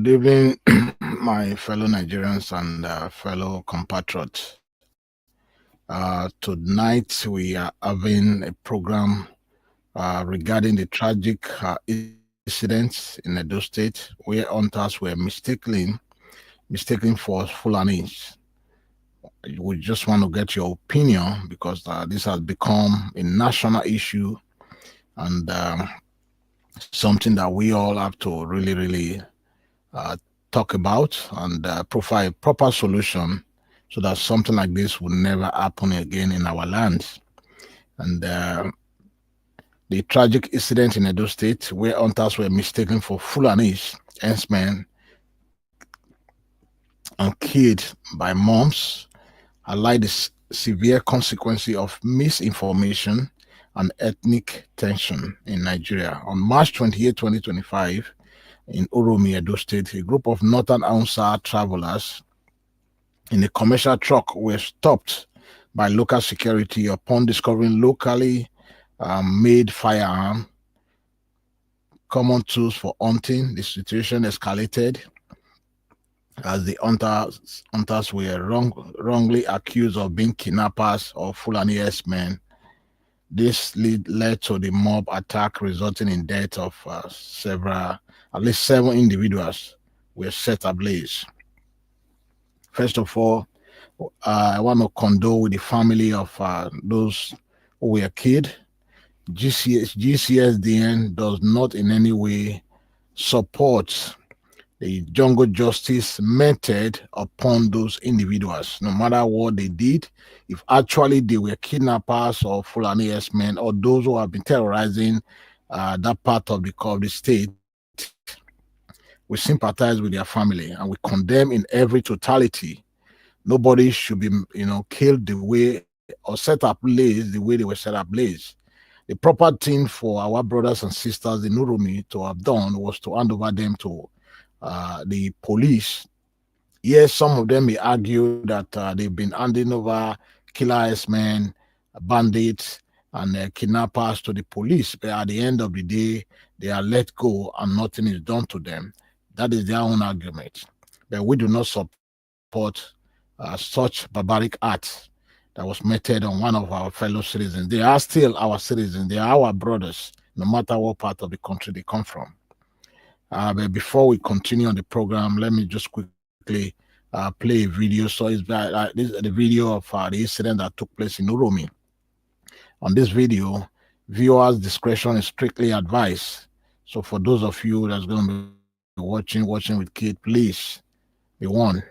Good evening, my fellow Nigerians and fellow compatriots. Tonight we are having a program regarding the tragic incidents in Edo State where hunters were mistaken for Fulanis. We just want to get your opinion because this has become a national issue and something that we all have to really talk about and provide a proper solution so that something like this will never happen again in our lands. And the tragic incident in Edo State where hunters were mistaken for Fulani herdsmen and killed by moms highlight the severe consequences of misinformation and ethnic tension in Nigeria. On March 28, 2025, in Uromi, Edo State, a group of northern Hausa travelers in a commercial truck were stopped by local security upon discovering locally made firearm, common tools for hunting. The situation escalated as the hunters were wrongly accused of being kidnappers or Fulani herdsmen. This led to the mob attack, resulting in death of at least 7 individuals were set ablaze. First of all, I want to condole with the family of those who were killed. GCSDN does not in any way support the jungle justice method upon those individuals, no matter what they did. If actually they were kidnappers or Fulani herdsmen or those who have been terrorizing that part of the state, we sympathize with their family and we condemn in every totality. Nobody should be, killed the way or set ablaze the way they were set ablaze. The proper thing for our brothers and sisters in Uromi to have done was to hand over them to the police. Yes, some of them may argue that they've been handing over killer herdsmen, bandits, and kidnappers to the police, but at the end of the day, they are let go and nothing is done to them. That is their own argument. But we do not support such barbaric acts that was meted on one of our fellow citizens. They are still our citizens. They are our brothers, no matter what part of the country they come from. But before we continue on the program, let me just quickly play a video. So this is the video of the incident that took place in Uromi. On this video, viewers' discretion is strictly advised. So for those of you that's going to be watching with kids, please be warned.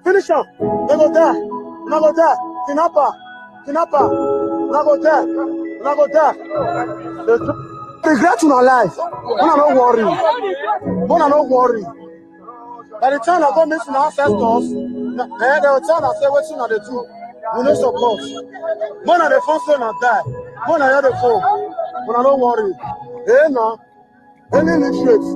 Finish him. They go there. Now go there. Kidnapper. Now go there. Now go there. Regret in our life. Wanna not worry. By the time I go meet my ancestors, they will tell us say what's in the two. We no support. One of the phone still not die. One of the phone. Wanna not worry. Hey no. Any illiterates.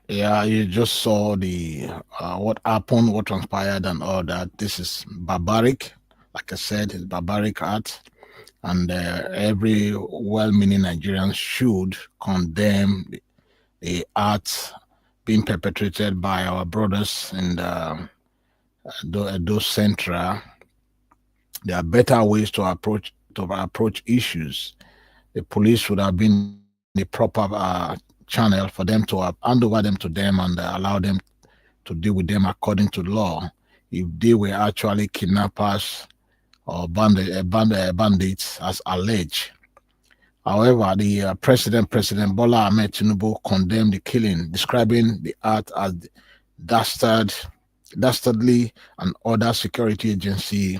Yeah, you just saw the what happened, what transpired, and all that. This is barbaric. Like I said, it's barbaric art, and every well-meaning Nigerian should condemn the art being perpetrated by our brothers in the Edo Central. There are better ways to approach issues. The police would have been the proper channel for them to have hand over them to them and allow them to deal with them according to law. If they were actually kidnappers or bandits, as alleged. However, the President Bola Ahmed Tinubu, condemned the killing, describing the act as dastardly, and ordered security agency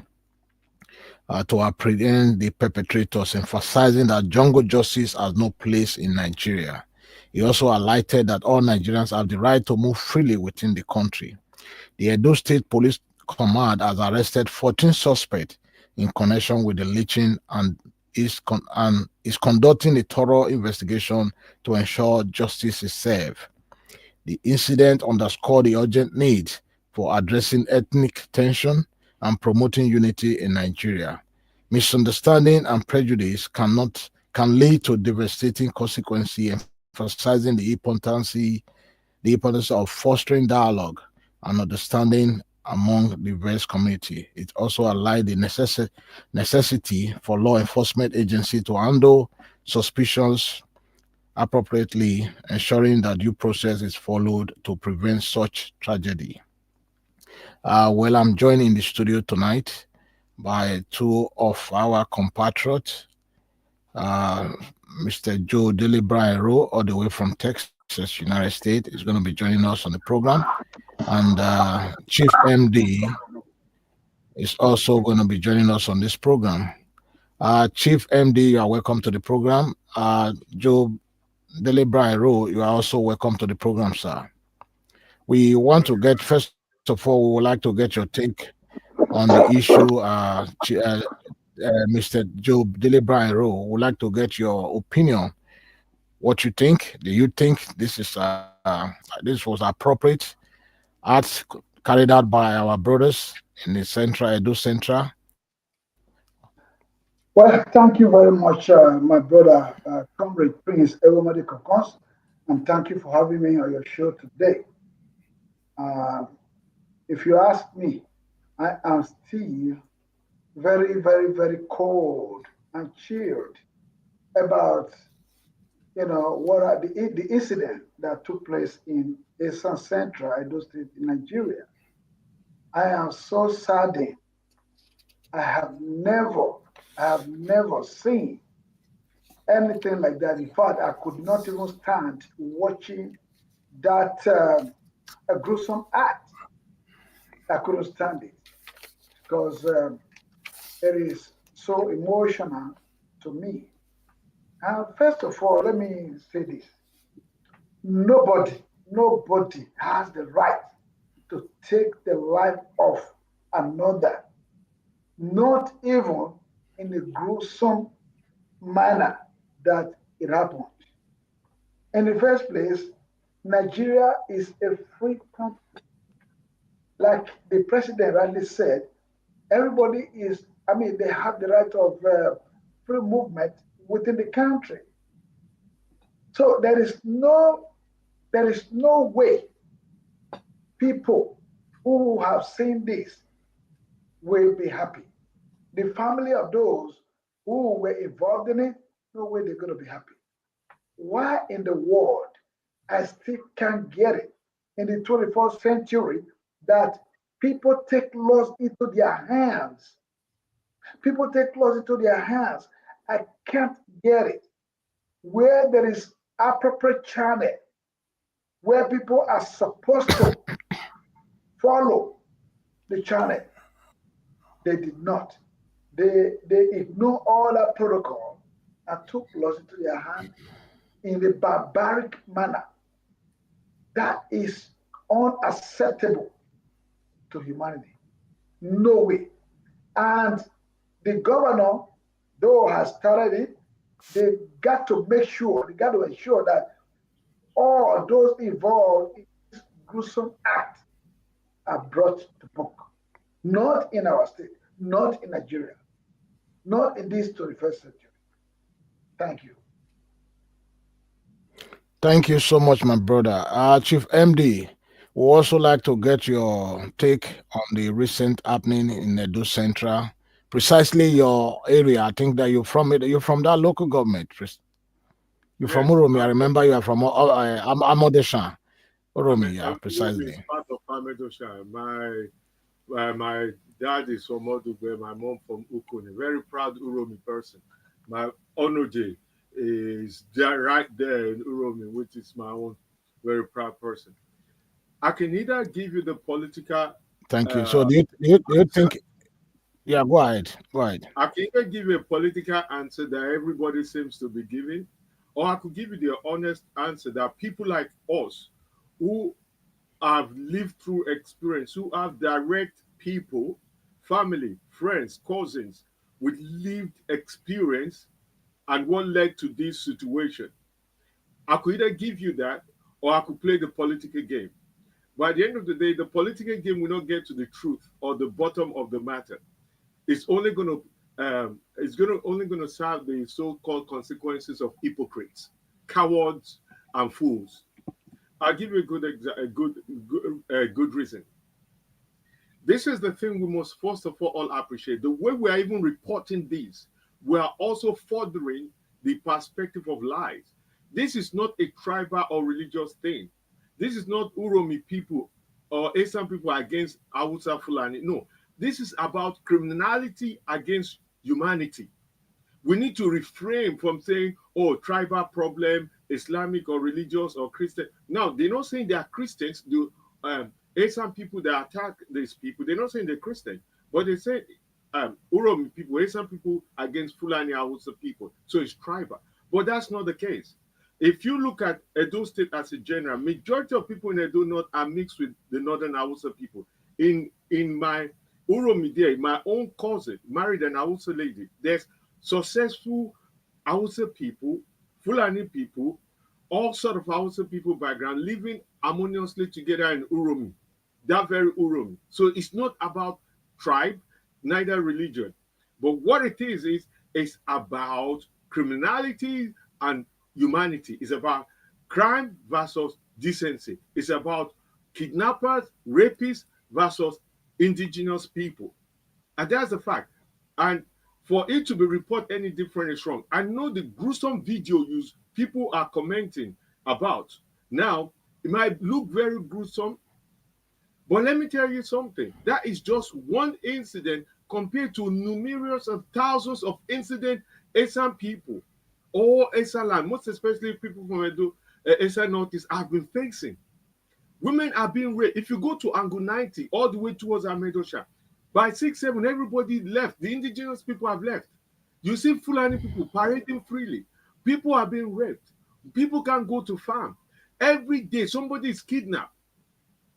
to apprehend the perpetrators, emphasizing that jungle justice has no place in Nigeria. He also highlighted that all Nigerians have the right to move freely within the country. The Edo State Police Command has arrested 14 suspects in connection with the lynching and is conducting a thorough investigation to ensure justice is served. The incident underscored the urgent need for addressing ethnic tension and promoting unity in Nigeria. Misunderstanding and prejudice can lead to devastating consequences, emphasizing the importance of fostering dialogue and understanding among diverse community. It also highlighted the necessity for law enforcement agencies to handle suspicions appropriately, ensuring that due process is followed to prevent such tragedy. Well, I'm joined in the studio tonight by two of our compatriots, uh, Mr. Joe Delibrero, all the way from Texas, United States, is going to be joining us on the program. And Chief MD is also going to be joining us on this program. Chief MD, you are welcome to the program. Joe Delibrero, you are also welcome to the program, sir. We want to get, first of all, we would like to get your take on the issue. Mr. Joe Delibrero, would like to get your opinion. What you think? Do you think this was appropriate acts carried out by our brothers in the Central Edo Central? Well, thank you very much, my brother, Comrade Prince Eromadi Kokos, and thank you for having me on your show today. Uh, if you ask me, I am still very, very, very cold and chilled about, what are the incident that took place in Eastern Central Edo State in Nigeria. I am so saddened. I have never, I have never seen anything like that. In fact, I could not even stand watching that a gruesome act. I couldn't stand it because it is so emotional to me. First of all, let me say this. Nobody has the right to take the life of another, not even in a gruesome manner that it happened. In the first place, Nigeria is a free country. Like the president rightly said, everybody is, they have the right of free movement within the country. So there is no way people who have seen this will be happy. The family of those who were involved in it, no way they're going to be happy. Why in the world I still can't get it in the 21st century that people take laws into their hands. People take laws into their hands. I can't get it. Where there is appropriate channel, where people are supposed to follow the channel, they did not. They ignore all that protocol and took laws into their hand in a barbaric manner. That is unacceptable to humanity. No way. And the governor, though has started it, they got to make sure, they got to ensure that all those involved in this gruesome act are brought to book. Not in our state, not in Nigeria, not in this 21st century. Thank you. Thank you so much, my brother. Chief MD, we also like to get your take on the recent happening in Edo Central, precisely your area. I think that you're from it. You're from that local government. You're from Yes, Uromi. I I'm from remember you are from Amodeshan. Uromi, yeah, Uromi is precisely. part of Amedosha. My dad is from Odugbe, my mom from Ukuni. Very proud Uromi person. My Onoje is there right there in Uromi, which is my own very proud person. I can either give you the political Thank you. So uh, do you answer. think? Yeah, go ahead. Go ahead. I can either give you a political answer that everybody seems to be giving, or I could give you the honest answer that people like us who have lived through experience, who have direct people, family, friends, cousins with lived experience and what led to this situation. I could either give you that or I could play the political game. But at the end of the day, the political game will not get to the truth or the bottom of the matter. It's only going to only going to serve the so-called consequences of hypocrites, cowards, and fools. I'll give you a good reason. This is the thing we must first of all appreciate. The way we are even reporting this, we are also furthering the perspective of lies. This is not a tribal or religious thing. This is not Uromi people or Esan people against Hausa Fulani. No, this is about criminality against humanity. We need to refrain from saying, oh, tribal problem, Islamic or religious or Christian. Now, they're not saying they are Christians. Asian people that attack these people, they're not saying they're Christian, but they say Uromi people, Asian people against Fulani Hausa people. So it's tribal. But that's not the case. If you look at Edo State as a general, majority of people in Edo North are mixed with the northern Hausa people. In my Uromi there, my own cousin married an Hausa lady. There's successful Hausa people, Fulani people, all sort of Hausa people background living harmoniously together in Uromi, that very Uromi. So it's not about tribe, neither religion. But what it is it's about criminality and humanity. It's about crime versus decency. It's about kidnappers, rapists versus indigenous people. And that's the fact. And for it to be reported any different is wrong. I know the gruesome video use people are commenting about. Now, it might look very gruesome, but let me tell you something. That is just one incident compared to numerous of thousands of incidents Esan people or Esan land, most especially people from Edo, Esan Northeast, have been facing. Women are being raped. If you go to Angle 90, all the way towards Amedosha, by 6, 7, everybody left. The indigenous people have left. You see Fulani people parading freely. People are being raped. People can't go to farm. Every day, somebody is kidnapped.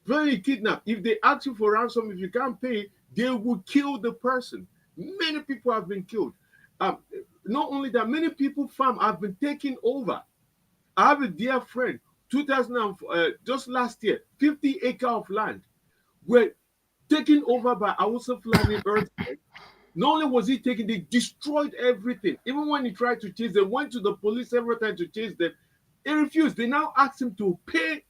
Very kidnapped. If they ask you for ransom, if you can't pay, they will kill the person. Many people have been killed. Um, Not only that, many people farm have been taken over. I have a dear friend, 2000 just last year, 50 acre of land were taken over by Hausa Fulani herdsmen. Not only was he taken, they destroyed everything. Even when he tried to chase them, went to the police several times to chase them. He refused. They now asked him to pay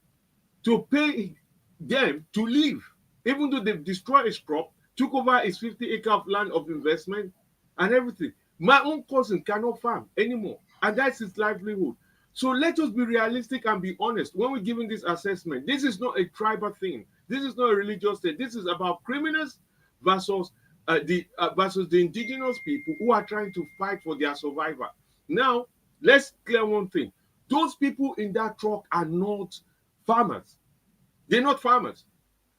them to leave. even though they've destroyed his crop, took over his 50 acre of land of investment and everything. My own cousin cannot farm anymore, and that's his livelihood. So let us be realistic and be honest when we're giving this assessment. This is not a tribal thing. This is not a religious thing. This is about criminals versus versus the indigenous people who are trying to fight for their survival. Now, let's clear one thing. Those people in that truck are not farmers. They're not farmers.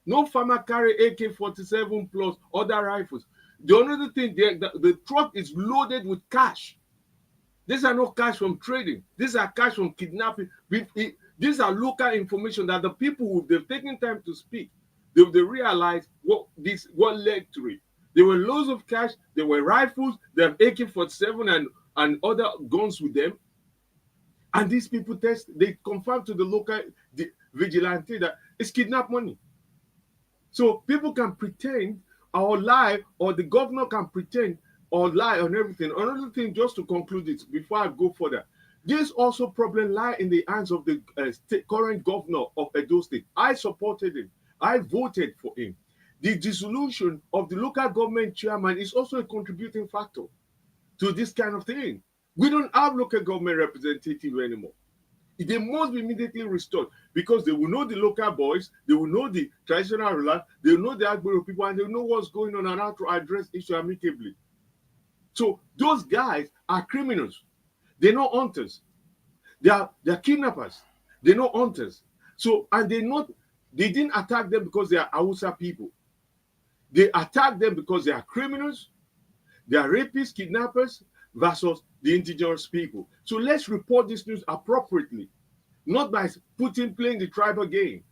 No farmer carry AK-47 plus other rifles. The only thing, the truck is loaded with cash. These are not cash from trading. These are cash from kidnapping. These are local information that the people who they've taken time to speak, they realize what led to it. There were loads of cash. There were rifles. They have AK-47 and other guns with them. And these people they confirm to the local vigilante that it's kidnap money. So people can pretend or lie, or the governor can pretend or lie on everything. Another thing, just to conclude it before I go further, this also problem lie in the hands of the current governor of Edo State. I supported him. I voted for him. The dissolution of the local government chairman is also a contributing factor to this kind of thing. We don't have local government representative anymore. They must be immediately restored because they will know the local boys, they will know the traditional rulers, they will know the Agbero people, and they will know what's going on and how to address issue amicably. So those guys are criminals. They're not hunters. They're kidnappers. They're not hunters. So, and they didn't attack them because they are Hausa people. They attacked them because they are criminals, they are rapists, kidnappers, versus the indigenous people. So let's report this news appropriately, not by playing the tribal game.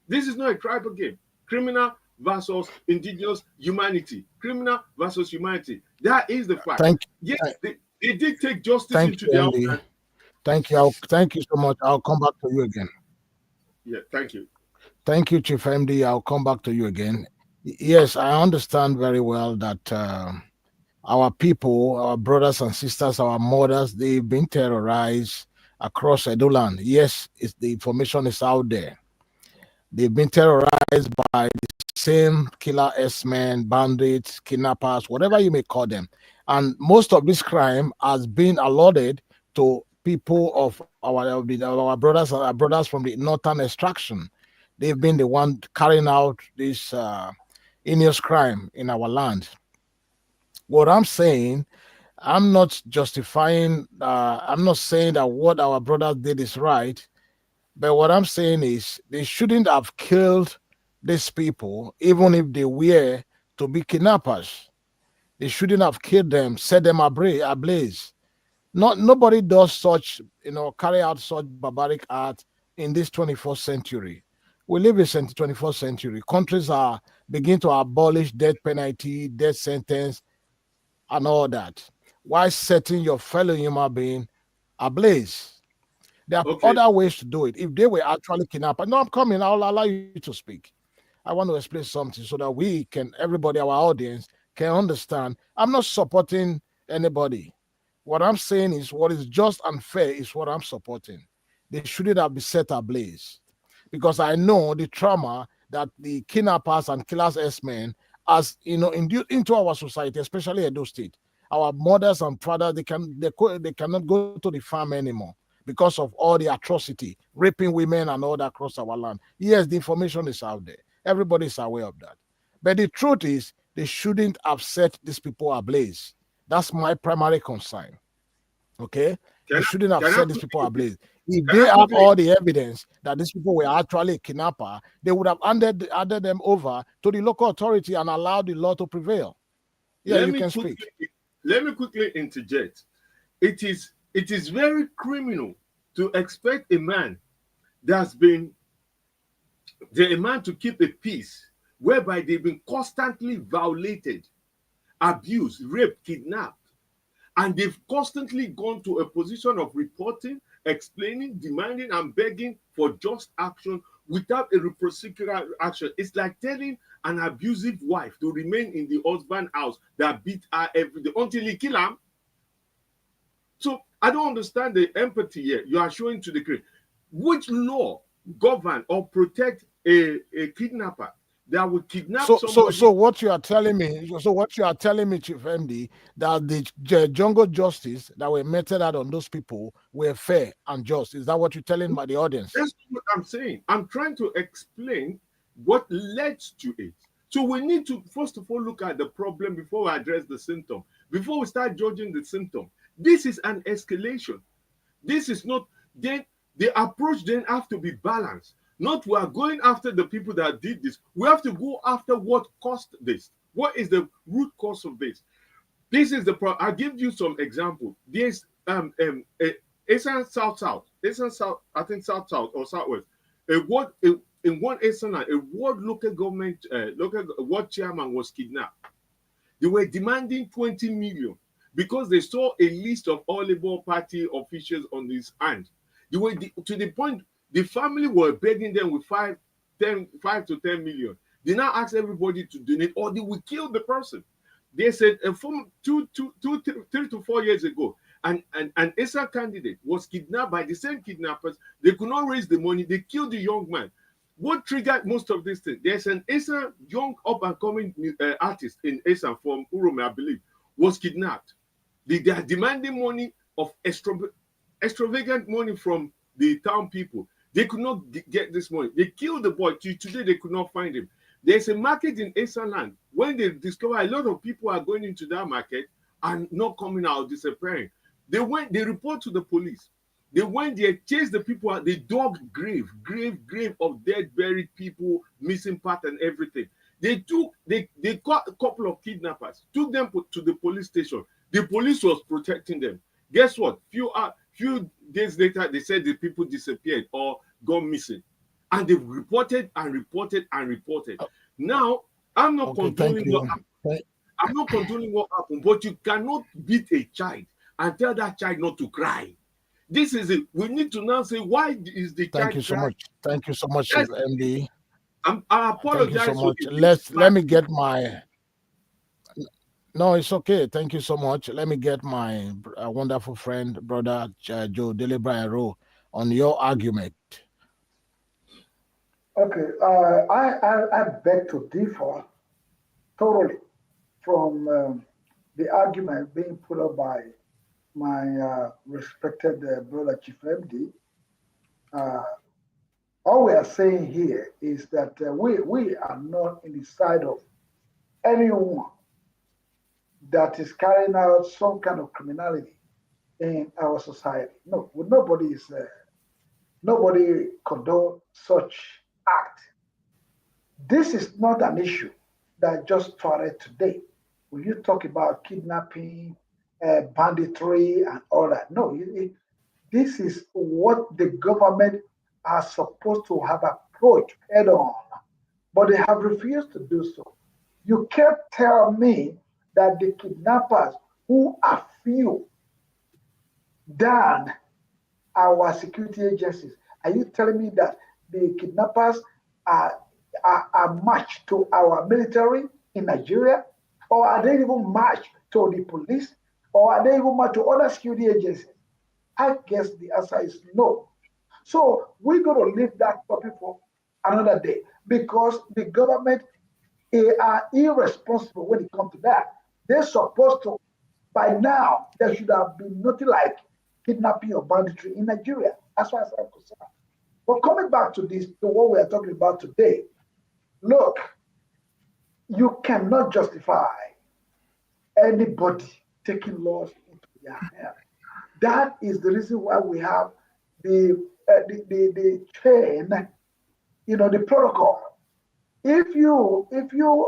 This is not a tribal game. Criminal versus indigenous humanity. Criminal versus humanity. That is the fact. Thank Yes, they did take justice thank into you, their own Andy. hands. Thank you. Thank you so much. I'll come back to you again. Yeah, thank you. Thank you, Chief MD. I'll come back to you again. Yes, I understand very well that our people, our brothers and sisters, our mothers, they've been terrorized across Edo land. Yes, the information is out there. They've been terrorized by the same killer S-men, bandits, kidnappers, whatever you may call them. And most of this crime has been allotted to people of our brothers from the northern extraction. They've been the one carrying out this heinous crime in our land. What I'm saying, I'm not justifying, I'm not saying that what our brothers did is right, but what I'm saying is they shouldn't have killed these people, even if they were to be kidnappers. They shouldn't have killed them, set them ablaze. Nobody does such, carry out such barbaric act in this 21st century. We live in 21st century. Countries are beginning to abolish death penalty, death sentence, and all that. Why setting your fellow human being ablaze? There are Okay. other ways to do it. If they were actually kidnapped, no, I'm coming. I'll allow you to speak. I want to explain something so that everybody, our audience, can understand. I'm not supporting anybody. What I'm saying is what is just and fair is what I'm supporting. They shouldn't have been set ablaze. Because I know the trauma that the kidnappers and killers S-men has, induced into our society, especially Edo State. Our mothers and fathers, they cannot go to the farm anymore because of all the atrocity, raping women and all that across our land. Yes, the information is out there. Everybody is aware of that. But the truth is, they shouldn't have set these people ablaze. That's my primary concern. Okay? They shouldn't have set these people ablaze. If they have all the evidence that these people were actually a kidnapper, they would have handed them over to the local authority and allowed the law to prevail. Yeah, you can speak. Let me quickly interject. It is very criminal to expect a man to keep a peace whereby they've been constantly violated, abused, raped, kidnapped, and they've constantly gone to a position of reporting, explaining, demanding, and begging for just action without a reciprocal action. It's like telling an abusive wife to remain in the husband's house that beat her every day until he kill her. So I don't understand the empathy here you are showing to the criminal. Which law govern or protect a kidnapper? that will kidnap So somebody. what you are telling me, Chief MD, that the jungle justice that were meted out on those people were fair and just. Is that what you're telling by the audience? That's what I'm saying. I'm trying to explain what led to it. So we need to first of all look at the problem before we address the symptom. Before we start judging the symptom, this is an escalation. This is not, then the approach then have to be balanced. Not we are going after the people that did this. We have to go after what caused this. What is the root cause of this? This is the problem. I'll give you some example. There's Eastern South, Eastern South, I think South or Southwest. In one Eastern land, a ward local government, local ward chairman was kidnapped. They were demanding 20 million because they saw a list of all Labour Party officials on his hand. They were to the point the family were begging them with 5 to 10 million. They now ask everybody to donate or they will kill the person. They said from 3 to 4 years ago, an ESA candidate was kidnapped by the same kidnappers. They could not raise the money. They killed the young man. What triggered most of this thing? There's an ESA young up-and-coming artist in ESA from Uromi, I believe, was kidnapped. They are demanding money of extravagant money from the town people. They could not get this money. They killed the boy. Today, they could not find him. There's a market in Eastern land. When they discover a lot of people are going into that market and not coming out, disappearing, they report to the police. They went there, chased the people out. They dug grave of dead, buried people, missing part and everything. They caught a couple of kidnappers, took them to the police station. The police was protecting them. Guess what? Few days later, they said the people disappeared or gone missing. And they've reported. Now, I'm not condoning what happened. I'm not condoning what happened, but you cannot beat a child and tell that child not to cry. This is it. We need to now say, why is the child crying? Thank you so much, Chief MD. I apologize. Thank you so much. Let me get my. No, it's okay. Thank you so much. Let me get my wonderful friend, brother Joe Delibrian on your argument. Okay, I beg to differ totally from the argument being put up by my respected brother Chief MD. All we are saying here is that we are not in the side of anyone that is carrying out some kind of criminality in our society. No, nobody condone such act. This is not an issue that just started today. When you talk about kidnapping, banditry, and all that, no, this is what the government are supposed to have approached head on, but they have refused to do so. You can't tell me that the kidnappers, who are few than our security agencies, are you telling me that the kidnappers are matched to our military in Nigeria? Or are they even matched to the police? Or are they even matched to other security agencies? I guess the answer is no. So we're going to leave that topic for another day because the government are irresponsible when it comes to that. They're supposed to, by now, there should have been nothing like kidnapping or banditry in Nigeria, as far as I'm concerned. But coming back to this, to what we are talking about today, look, you cannot justify anybody taking laws into their hands. That is the reason why we have the chain, the protocol. If you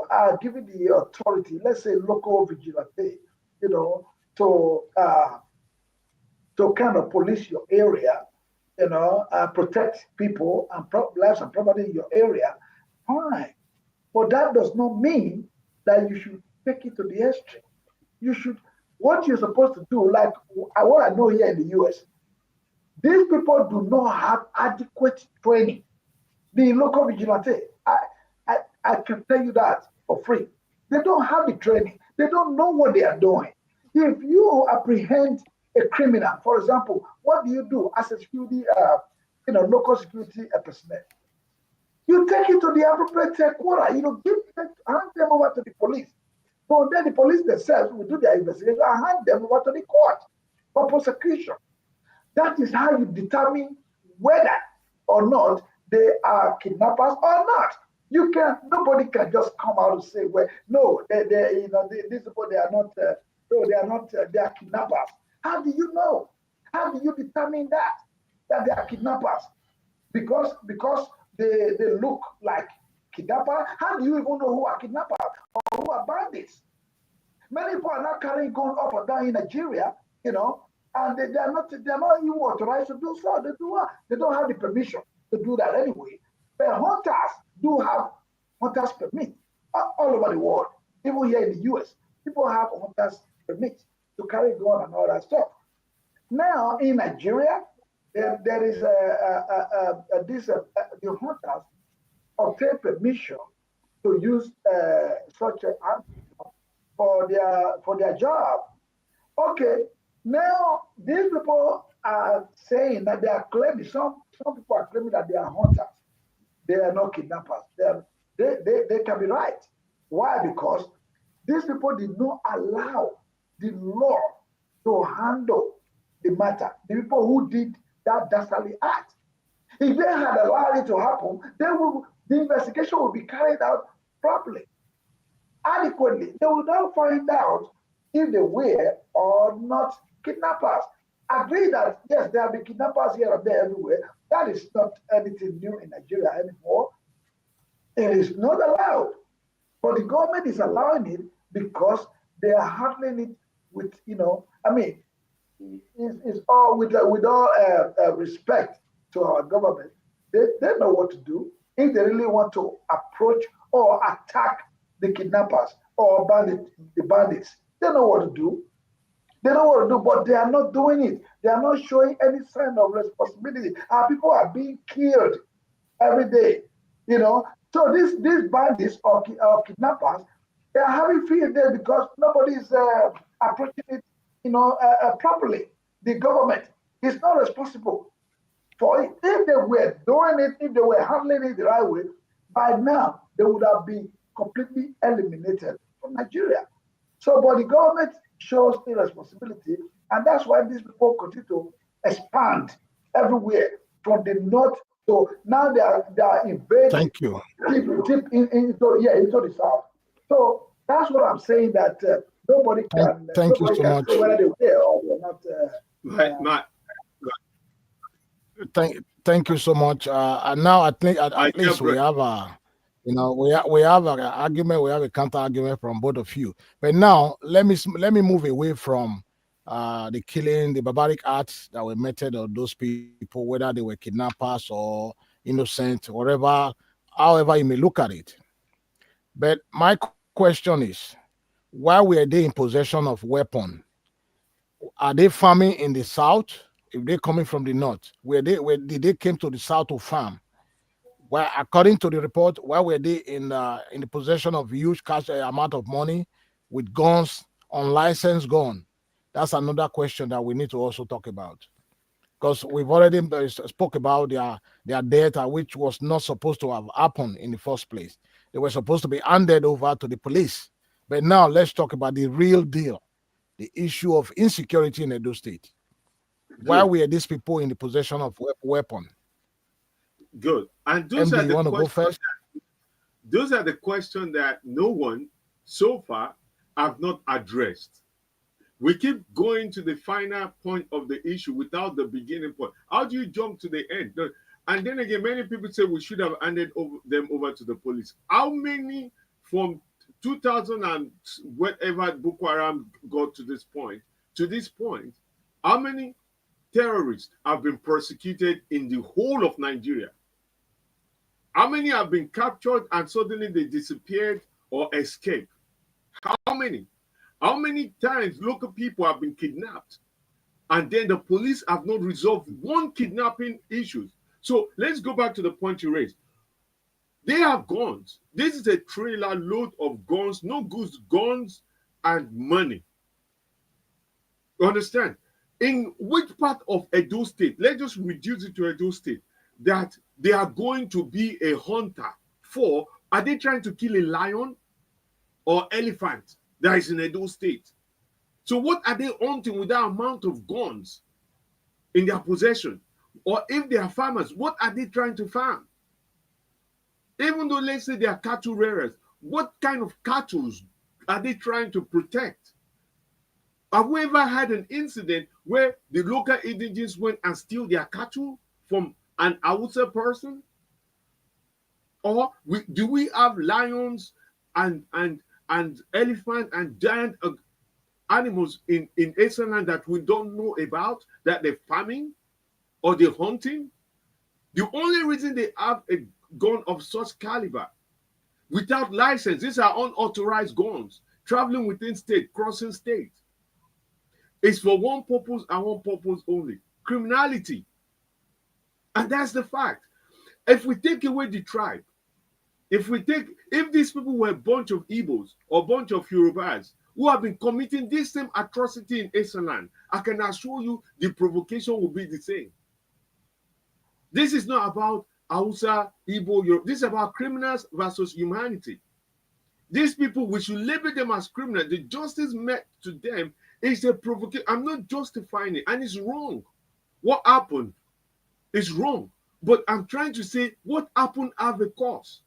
are given the authority, let's say local vigilante, to kind of police your area, protect people and lives and property in your area, fine. But that does not mean that you should take it to the extreme. You should, what you're supposed to do, like what I know here in the US, these people do not have adequate training. The local vigilante, I can tell you that for free. They don't have the training. They don't know what they are doing. If you apprehend a criminal, for example, what do you do as a security, local security personnel? You take it to the appropriate quarter. Hand them over to the police. So then the police themselves will do their investigation and hand them over to the court for prosecution. That is how you determine whether or not they are kidnappers or not. Nobody can just come out and say, well, no, these people, they are not, no, they are not, they are kidnappers. How do you know? How do you determine that they are kidnappers? Because they look like kidnappers. How do you even know who are kidnappers or who are bandits? Many people are not carrying guns up and down in Nigeria, and they are not even authorized to do so. They don't have the permission to do that anyway. But hunters do have hunters permit all over the world. Even here in the US, people have hunters permit to carry gun and all that stuff. Now in Nigeria, there is the hunters obtain permission to use such an animal for their job. Okay, now these people are saying that they are claiming, some people are claiming that they are hunters. They are not kidnappers. They can be right. Why? Because these people did not allow the law to handle the matter. The people who did that dastardly act. If they had allowed it to happen, the investigation would be carried out properly, adequately. They would now find out if they were or not kidnappers. Agree that, yes, there have been kidnappers here and there everywhere. That is not anything new in Nigeria anymore. It is not allowed. But the government is allowing it because they are handling it with, it's all with all respect to our government. They know what to do. If they really want to approach or attack the kidnappers or the bandits, they know what to do. They know what to do, but they are not doing it. They are not showing any sign of responsibility. Our people are being killed every day, So these bandits or kidnappers, they are having field day because nobody is approaching it, properly. The government is not responsible for it. If they were doing it, if they were handling it the right way, by now they would have been completely eliminated from Nigeria. So, but the government shows irresponsibility, and that's why these people continue to expand everywhere from the north. So now they are invading. Thank you. Deep into the south. So that's what I'm saying, that nobody can. Thank you so much. Say whether they were or they were not. Thank you so much. And now I think at least we have a. We have an argument, we have a counter argument from both of you. But now let me move away from the killing, the barbaric acts that were meted of those people, whether they were kidnappers or innocent, whatever, however you may look at it. But my question is, why were they in possession of weapons? Are they farming in the south? If they're coming from the north, did they came to the south to farm? Well, according to the report, why were they in the possession of huge cash amount of money with guns, unlicensed gun? That's another question that we need to also talk about, because we've already spoke about their death, which was not supposed to have happened in the first place. They were supposed to be handed over to the police. But now let's talk about the real deal, the issue of insecurity in Edo State. Why were these people in the possession of weapons? Good. And those MD, you want to go first? Those are the questions that no one so far have not addressed. We keep going to the final point of the issue without the beginning point. How do you jump to the end? And then again, many people say we should have handed them over to the police. How many from 2000 and whatever Boko Haram got to this point, how many terrorists have been prosecuted in the whole of Nigeria? How many have been captured and suddenly they disappeared or escaped? How many? How many times local people have been kidnapped and then the police have not resolved one kidnapping issue? So let's go back to the point you raised. They have guns. This is a trailer load of guns, no goods, guns and money. You understand? In which part of Edo State? Let's just reduce it to Edo State. that they are going to be a hunter for, are they trying to kill a lion or elephant that is in Edo State? So what are they hunting with that amount of guns in their possession? Or if they are farmers, what are they trying to farm? Even though let's say they are cattle rearers, what kind of cattle are they trying to protect? Have we ever had an incident where the local indigenes went and steal their cattle from an Hausa person? Or do we have lions and elephant and giant animals in Eastern that we don't know about, that they're farming or they're hunting? The only reason they have a gun of such caliber without license, these are unauthorized guns traveling within state, crossing states, is for one purpose and one purpose only: criminality. And that's the fact. If we take away the tribe, if these people were a bunch of Igbos or a bunch of Yorubas who have been committing this same atrocity in Eastern, I can assure you the provocation will be the same. This is not about Hausa, Igbo, Yoruba. This is about criminals versus humanity. These people, we should label them as criminals. The justice met to them is a provocation. I'm not justifying it, and it's wrong. What happened is wrong. But I'm trying to say what happened have a cause.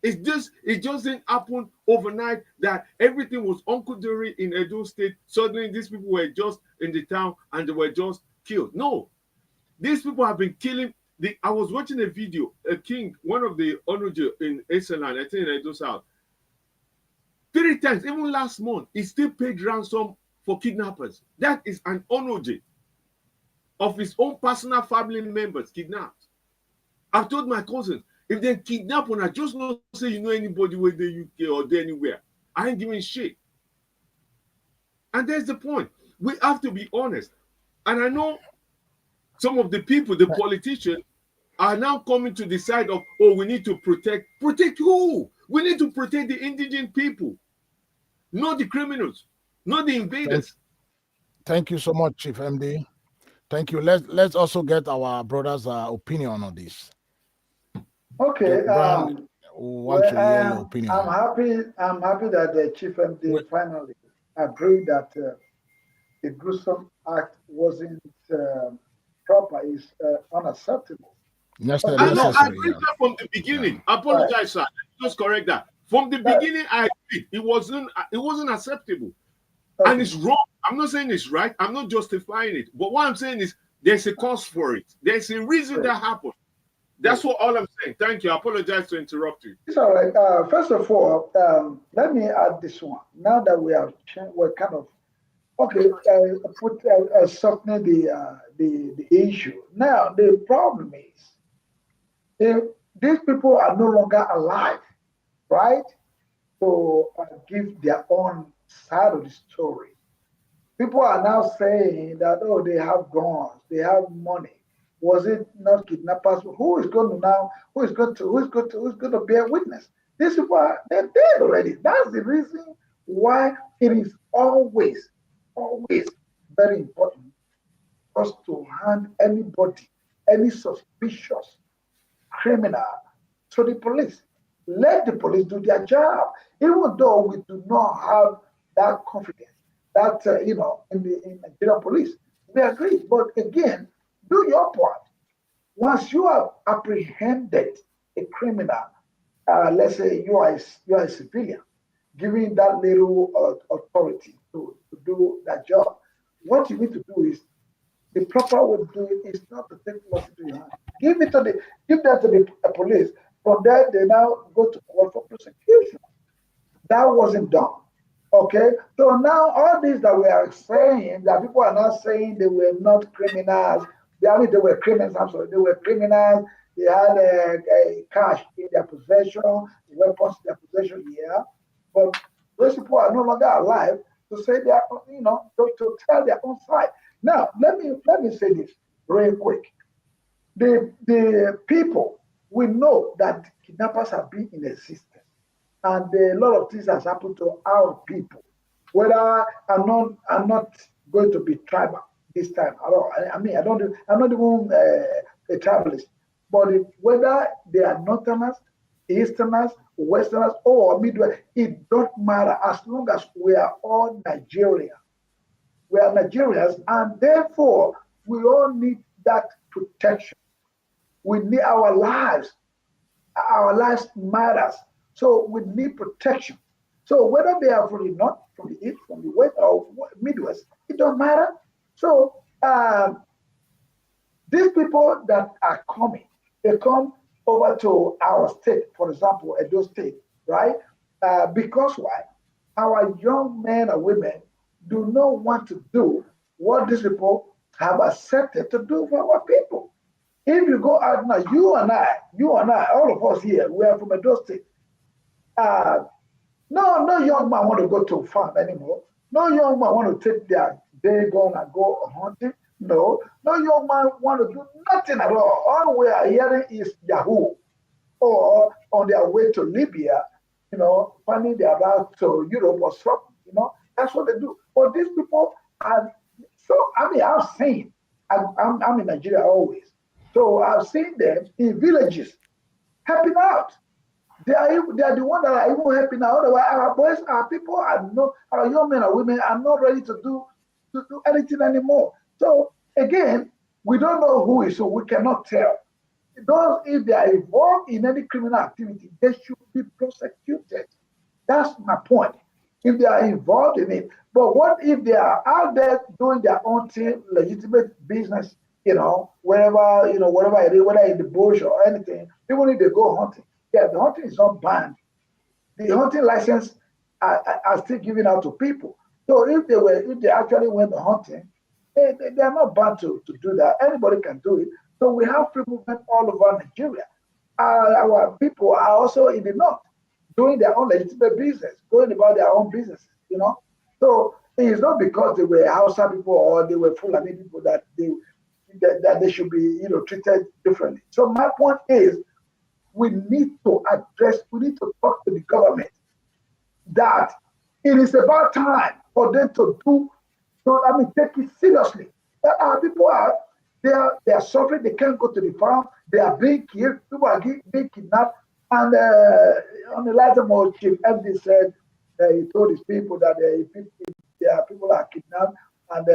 It just didn't happen overnight that everything was hunky-dory in Edo State. Suddenly these people were just in the town and they were just killed. No. These people have been killing. I was watching a video, a king, one of the Onojo in Eseland, I think in Edo South, 3 times, even last month, he still paid ransom for kidnappers. That is an Onojo of his own personal family members kidnapped. I've told my cousins, if they kidnap one, I just not say you know anybody with the UK or there anywhere. I ain't giving shit. And there's the point. We have to be honest. And I know some of the people, the politicians, are now coming to the side of, oh, we need to protect. Protect who? We need to protect the indigenous people, not the criminals, not the invaders. Thank you so much, Chief MD. Thank you. Let's also get our brother's opinion on this. Okay. Brian, want to hear your opinion. I'm happy that the Chief MD finally agreed that the gruesome act wasn't proper, is unacceptable. I know, I agree that from the beginning. I apologize, sir. Just correct that. From the beginning, I agree. It wasn't acceptable. Okay. And it's wrong. I'm not saying it's right. I'm not justifying it. But what I'm saying is there's a cause for it. There's a reason that happened. That's all I'm saying. Thank you. I apologize to interrupt you. It's all right. First of all, let me add this one. Now that we're kind of softening the issue. Now the problem is these people are no longer alive, right? To give their own side of the story. People are now saying that, oh, they have guns, they have money. Was it not kidnappers? Who is going to bear witness? These people they're dead already. That's the reason why it is always very important for us to hand anybody, any suspicious criminal to the police. Let the police do their job, even though we do not have that confidence that in the Nigerian police. We agree, but again, do your part. Once you have apprehended a criminal, let's say you are a civilian, giving that little authority to do that job, what you need to do is the proper way to do it is not to take law into your hand. Give that to the police. From there, they now go to court for prosecution. That wasn't done. Okay, so now all this that we are saying, that people are not saying they were not criminals. They were criminals. I'm sorry, they were criminals. They had cash in their possession, weapons in their possession. Yeah, but those people are no longer alive to say they are, to tell their own side. Now, let me say this real quick. The people, we know that kidnappers have been in existence. And a lot of things has happened to our people. Whether I'm not going to be tribal this time at all. I'm not even a tribalist. But whether they are Northerners, Easterners, Westerners, or Midwest, it don't matter as long as we are all Nigerians. We are Nigerians, and therefore we all need that protection. We need our lives. Our lives matters. So we need protection. So whether they are from the north, from the east, from the west, or Midwest, it don't matter. So these people that are coming, they come over to our state, for example, Edo State, right? Because why? Our young men and women do not want to do what these people have accepted to do for our people. If you go out now, you and I, all of us here, we are from Edo State. Uh, no young man want to go to farm anymore. No young man want to take their day gun and go hunting. No young man want to do nothing at all. All we are hearing is Yahoo, or on their way to Libya, finding their route to Europe or something. That's what they do. But these people are so. I mean, I've seen. I'm in Nigeria always, so I've seen them in villages helping out. They are the ones that are even helping out. Otherwise, our boys, our people are not, our young men and women are not ready to do anything anymore. So again, we don't know who is who. We cannot tell. Those, if they are involved in any criminal activity, they should be prosecuted. That's my point. If they are involved in it, but what if they are out there doing their own thing, legitimate business, wherever, whatever it is, whether in the bush or anything, even if they go hunting, yeah, the hunting is not banned. The hunting license are still given out to people. So if they actually went hunting, they are not bound to do that. Anybody can do it. So we have free movement all over Nigeria. Our people are also in the north doing their own legitimate business, going about their own businesses. So it's not because they were Hausa people or they were Fulani people that they should be, treated differently. So my point is, we need to talk to the government that it is about time for them to take it seriously. That our people they are suffering, they can't go to the farm, they are being killed, people are being kidnapped. And on the last note, Chief MD said he told his people that if their people are kidnapped, and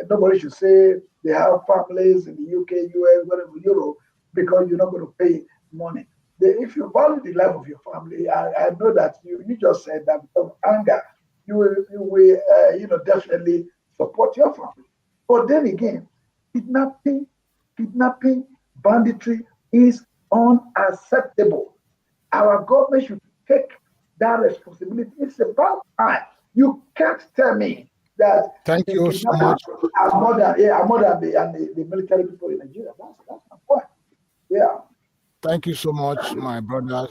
nobody should say they have families in the UK, US, whatever, Europe, because you're not going to pay money. If you value the life of your family, I know that you just said that because of anger, you will definitely support your family. But then again, kidnapping, banditry is unacceptable. Our government should take that responsibility. It's about time. You can't tell me that Thank the you so kidnappers much. are more than the military people in Nigeria. That's my point. Yeah. Thank you so much, my brother.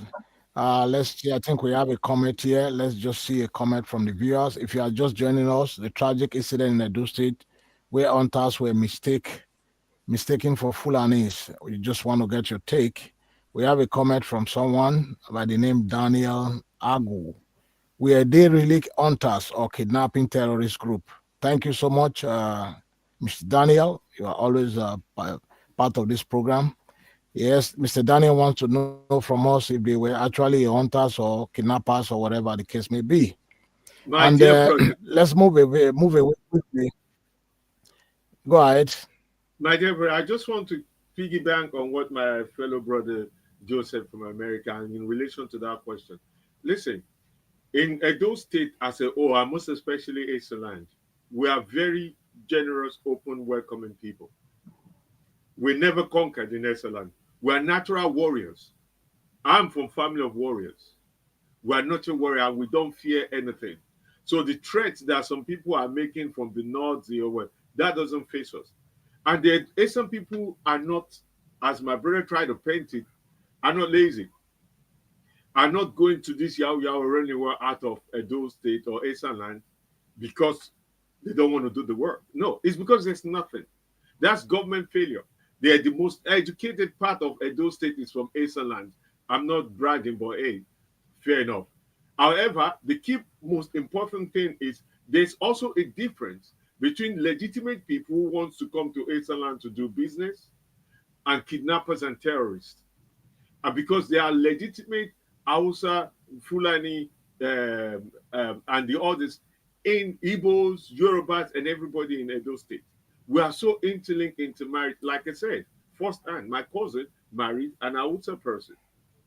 Let's see. I think we have a comment here. Let's just see a comment from the viewers. If you are just joining us, the tragic incident in Edo State where hunters were mistaken for Fulanis. We just want to get your take. We have a comment from someone by the name Daniel Agu. Were they really hunters or kidnapping terrorist group? Thank you so much, Mr. Daniel. You are always part of this program. Yes, Mr. Daniel wants to know from us if they were actually hunters or kidnappers or whatever the case may be. My And dear brother, let's move away quickly. Go ahead. my dear brother, I just want to piggyback on what my fellow brother Joe said from America and in relation to that question. Listen, in Edo State as a whole, and most especially Asa Land, we are very generous, open, welcoming people. We never conquered in Asa Land. We are natural warriors. I'm from family of warriors. We are not a warrior and we don't fear anything. So the threats that some people are making from the north, the west, that doesn't face us. And the Asian people are not, as my brother tried to paint it, are not lazy. Are not going to this Yao Yao running out of Edo State or Asian land because they don't want to do the work. No, it's because there's nothing. That's government failure. They're the most educated part of Edo State is from Asian land. I'm not bragging, but hey, fair enough. However, the key most important thing is there's also a difference between legitimate people who wants to come to Asian land to do business and kidnappers and terrorists. And because they are legitimate Hausa, Fulani, and the others in Igbos, Yorubas, and everybody in Edo State. We are so interlinked, intermarried. Like I said, firsthand, my cousin married an Hausa person,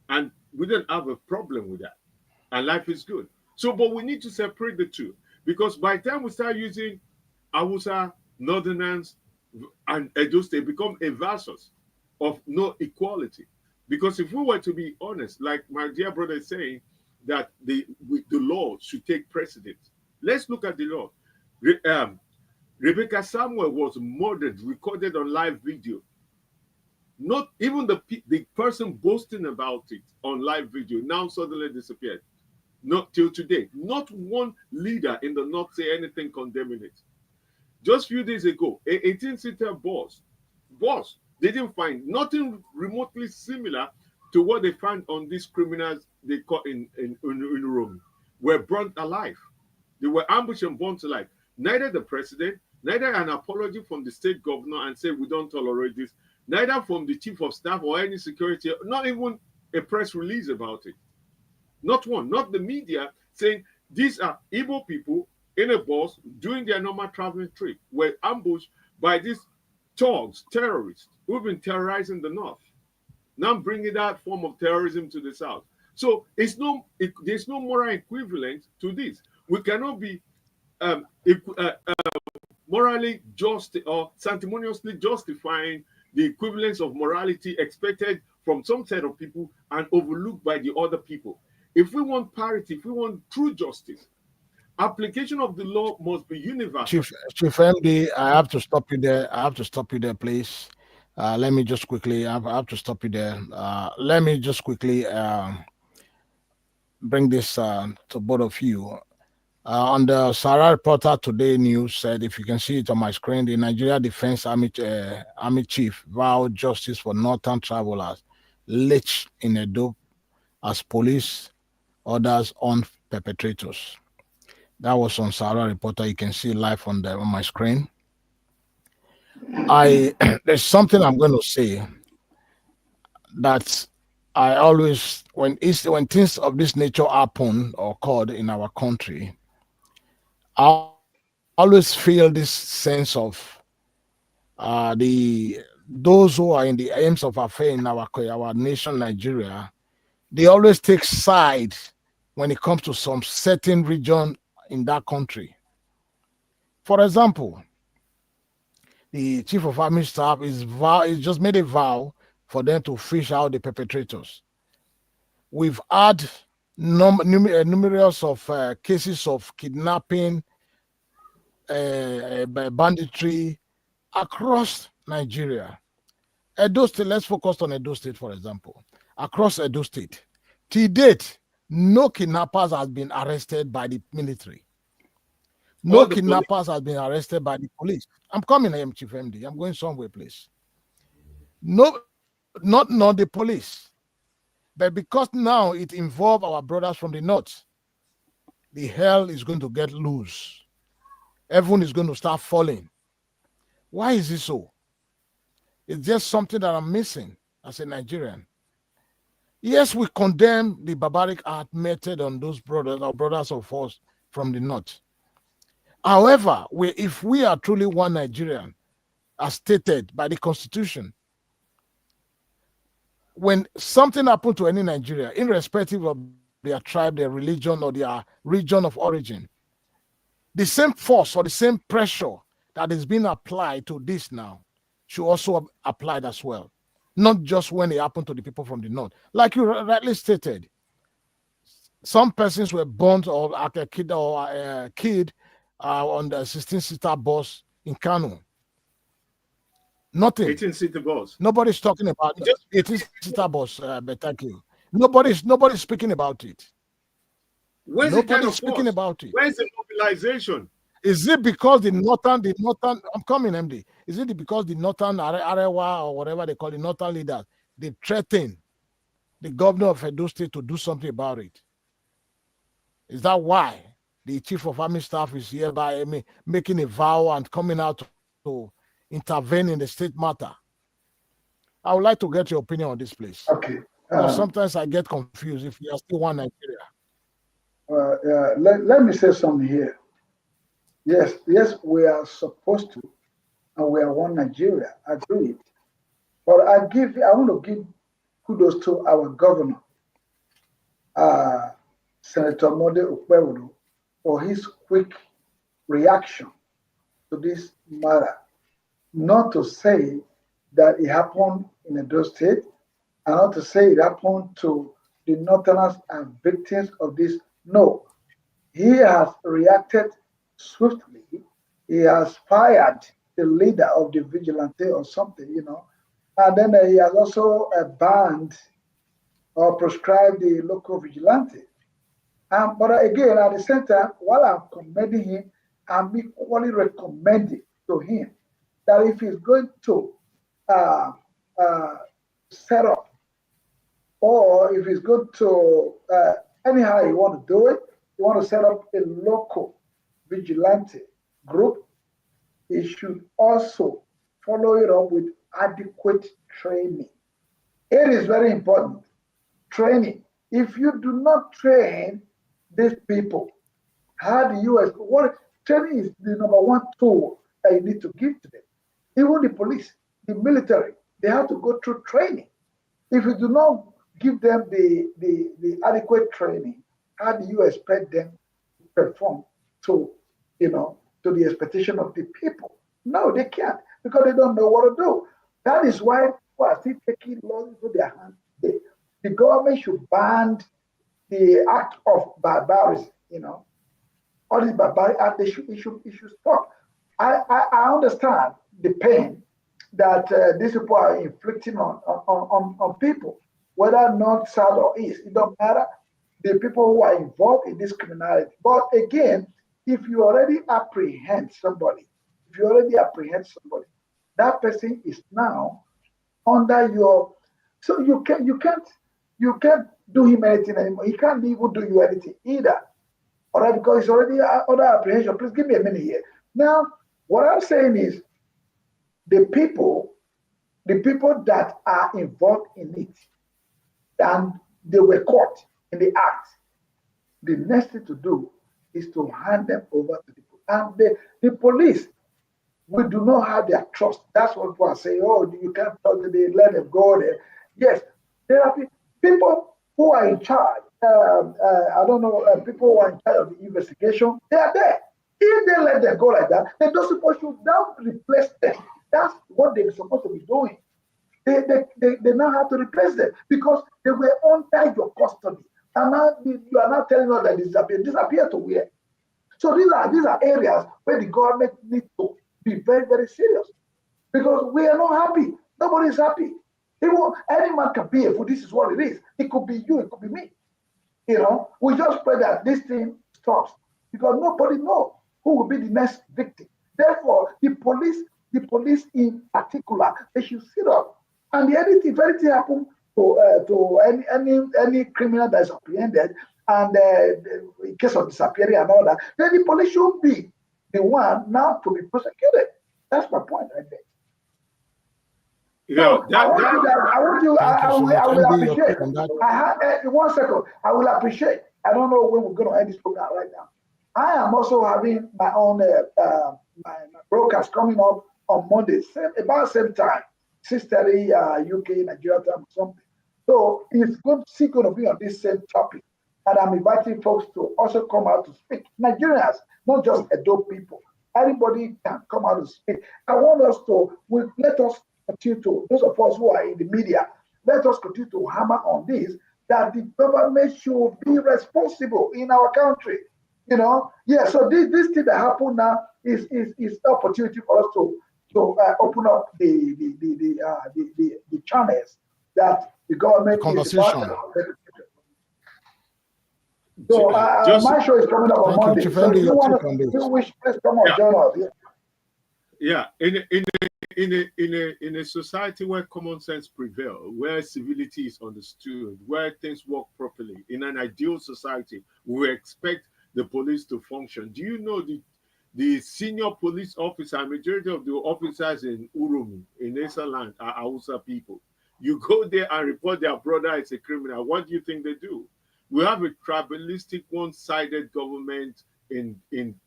and we don't have a problem with that. And life is good. So, but we need to separate the two because by the time we start using Hausa, Northerners, and Edo State, become a versus of no equality. Because if we were to be honest, like my dear brother is saying, that the law should take precedence. Let's look at the law. Rebecca Samuel was murdered, recorded on live video. Not even the person boasting about it on live video now suddenly disappeared. Not till today. Not one leader in the North say anything condemning it. Just a few days ago, a 18-seater bus, they didn't find nothing remotely similar to what they found on these criminals they caught in Uromi, were burnt alive. They were ambushed and burnt alive. Neither the president, neither an apology from the state governor and say we don't tolerate this, neither from the chief of staff or any security, not even a press release about it. Not one, not the media saying these are Igbo people in a bus doing their normal traveling trip, were ambushed by these thugs, terrorists who've been terrorizing the North. Now bringing that form of terrorism to the South. So there's no moral equivalent to this. We cannot be morally just or sanctimoniously justifying the equivalence of morality expected from some set of people and overlooked by the other people. If we want parity, if we want true justice, application of the law must be universal. Chief MD, I have to stop you there. I have to stop you there, please. Let me just quickly. I have to stop you there. Let me just quickly bring this to both of you. On the Sarah Reporter Today news said, if you can see it on my screen, the Nigeria Defense Army chief vowed justice for northern travelers lynched in Edo as police orders on perpetrators. That was on Sarah Reporter. You can see live on my screen. There's something I'm going to say that I always, when things of this nature happen or occurred in our country, I always feel this sense of those who are in the aims of affair in our nation, Nigeria. They always take side when it comes to some certain region in that country. For example, the chief of army staff is just made a vow for them to fish out the perpetrators. We've had numerous of cases of kidnapping, banditry across Nigeria. Edo State, let's focus on Edo State, for example. Across Edo State, to date, no kidnappers has been arrested by the military. No kidnappers has been arrested by the police. I'm coming, Chief MD. I'm going somewhere, please. No, not the police. But because now it involves our brothers from the north, the hell is going to get loose. Everyone is going to start falling. Why is it so? It's just something that I'm missing as a Nigerian. Yes, we condemn the barbaric art method on those brothers of us from the north. However, if we are truly one Nigerian, as stated by the Constitution, when something happens to any Nigerian, irrespective of their tribe, their religion, or their region of origin, the same force or the same pressure that is being applied to this now should also be applied as well. Not just when it happened to the people from the north. Like you rightly stated, some persons were burnt or like a kid on the 16-seater bus in Kano. Nothing. 18-seater bus. Nobody's talking about it. 18-seater bus, but thank you. Nobody's speaking about it. Where's Nobody's speaking about it. Where's the mobilization? Is it because the northern, I'm coming, MD. Is it because the northern Arewa or whatever they call it, northern leaders, they threaten the governor of Edo State to do something about it? Is that why the chief of army staff is hereby making a vow and coming out to intervene in the state matter? I would like to get your opinion on this, please. Okay. Because sometimes I get confused if we are still one Nigeria. Let me say something here. Yes, we are supposed to, and we are one Nigeria. Agreed. But I want to give kudos to our governor, Senator Mode Okpebholo, for his quick reaction to this matter. Not to say that it happened in Edo State, and not to say it happened to the Northerners and victims of this. No, he has reacted swiftly. He has fired the leader of the vigilante or something, and then he has also banned or prescribed the local vigilante. But again, at the same time, while I'm commending him, I'm equally recommending to him that if he's going to uh, uh, set up, or if he's going to, anyhow you want to do it, you want to set up a local vigilante group, he should also follow it up with adequate training. It is very important. Training. If you do not train these people, how do you, training is the number one tool that you need to give to them. Even the police, the military, they have to go through training. If you do not give them the adequate training, how do you expect them to perform to the expectation of the people? No, they can't, because they don't know what to do. That is why people are still taking laws into their hands. The government should ban the act of barbarism, all this barbaric act, it should stop. I understand the pain that these people are inflicting on people, whether north, south, or east. It don't matter. The people who are involved in this criminality. But again, if you already apprehend somebody, that person is now under your. So you can't do him anything anymore. He can't even do you anything either. All right, because it's already under apprehension. Please give me a minute here. Now, what I'm saying is the people that are involved in it and they were caught in the act, the next thing to do is to hand them over to the police. And the police, we do not have their trust. That's what people are saying. Oh, you can't trust them, they let them go there. Yes, there are people who are in charge. I don't know, people who are in charge of the investigation, they are there. If they let them go like that, then those people should now replace them. That's what they're supposed to be doing. They now have to replace them because they were under your custody. And now you are now telling us that disappear to where? So these are areas where the government needs to be very, very serious, because we are not happy. Nobody is happy. Any man can be a fool. This is what it is. It could be you, it could be me. We just pray that this thing stops, because nobody knows who will be the next victim. Therefore, the police in particular, they should sit up. And if anything happens to any criminal that is apprehended, and in case of disappearing and all that, then the police should be the one now to be prosecuted. That's my point right there. Yeah, so I will appreciate. One second. I will appreciate. I don't know when we're going to end this program right now. I am also having my own my broadcast coming up on Monday, about same time, 6:30 UK Nigeria time or something. So it's going to be on this same topic, and I'm inviting folks to also come out to speak. Nigerians, not just Edo people. Anybody can come out to speak. I want us to let us continue to, those of us who are in the media, let us continue to hammer on this, that the government should be responsible in our country. So this thing that happened now is opportunity for us to open up the channels that the government conversation. So my show is coming up on Monday. So if you want to wish, please come on, join us. Yeah, in a society where common sense prevails, where civility is understood, where things work properly, in an ideal society, we expect the police to function. Do you know the senior police officer, majority of the officers in Uromi, in Esa land, are Hausa people? You go there and report their brother as a criminal. What do you think they do? We have a tribalistic, one-sided government in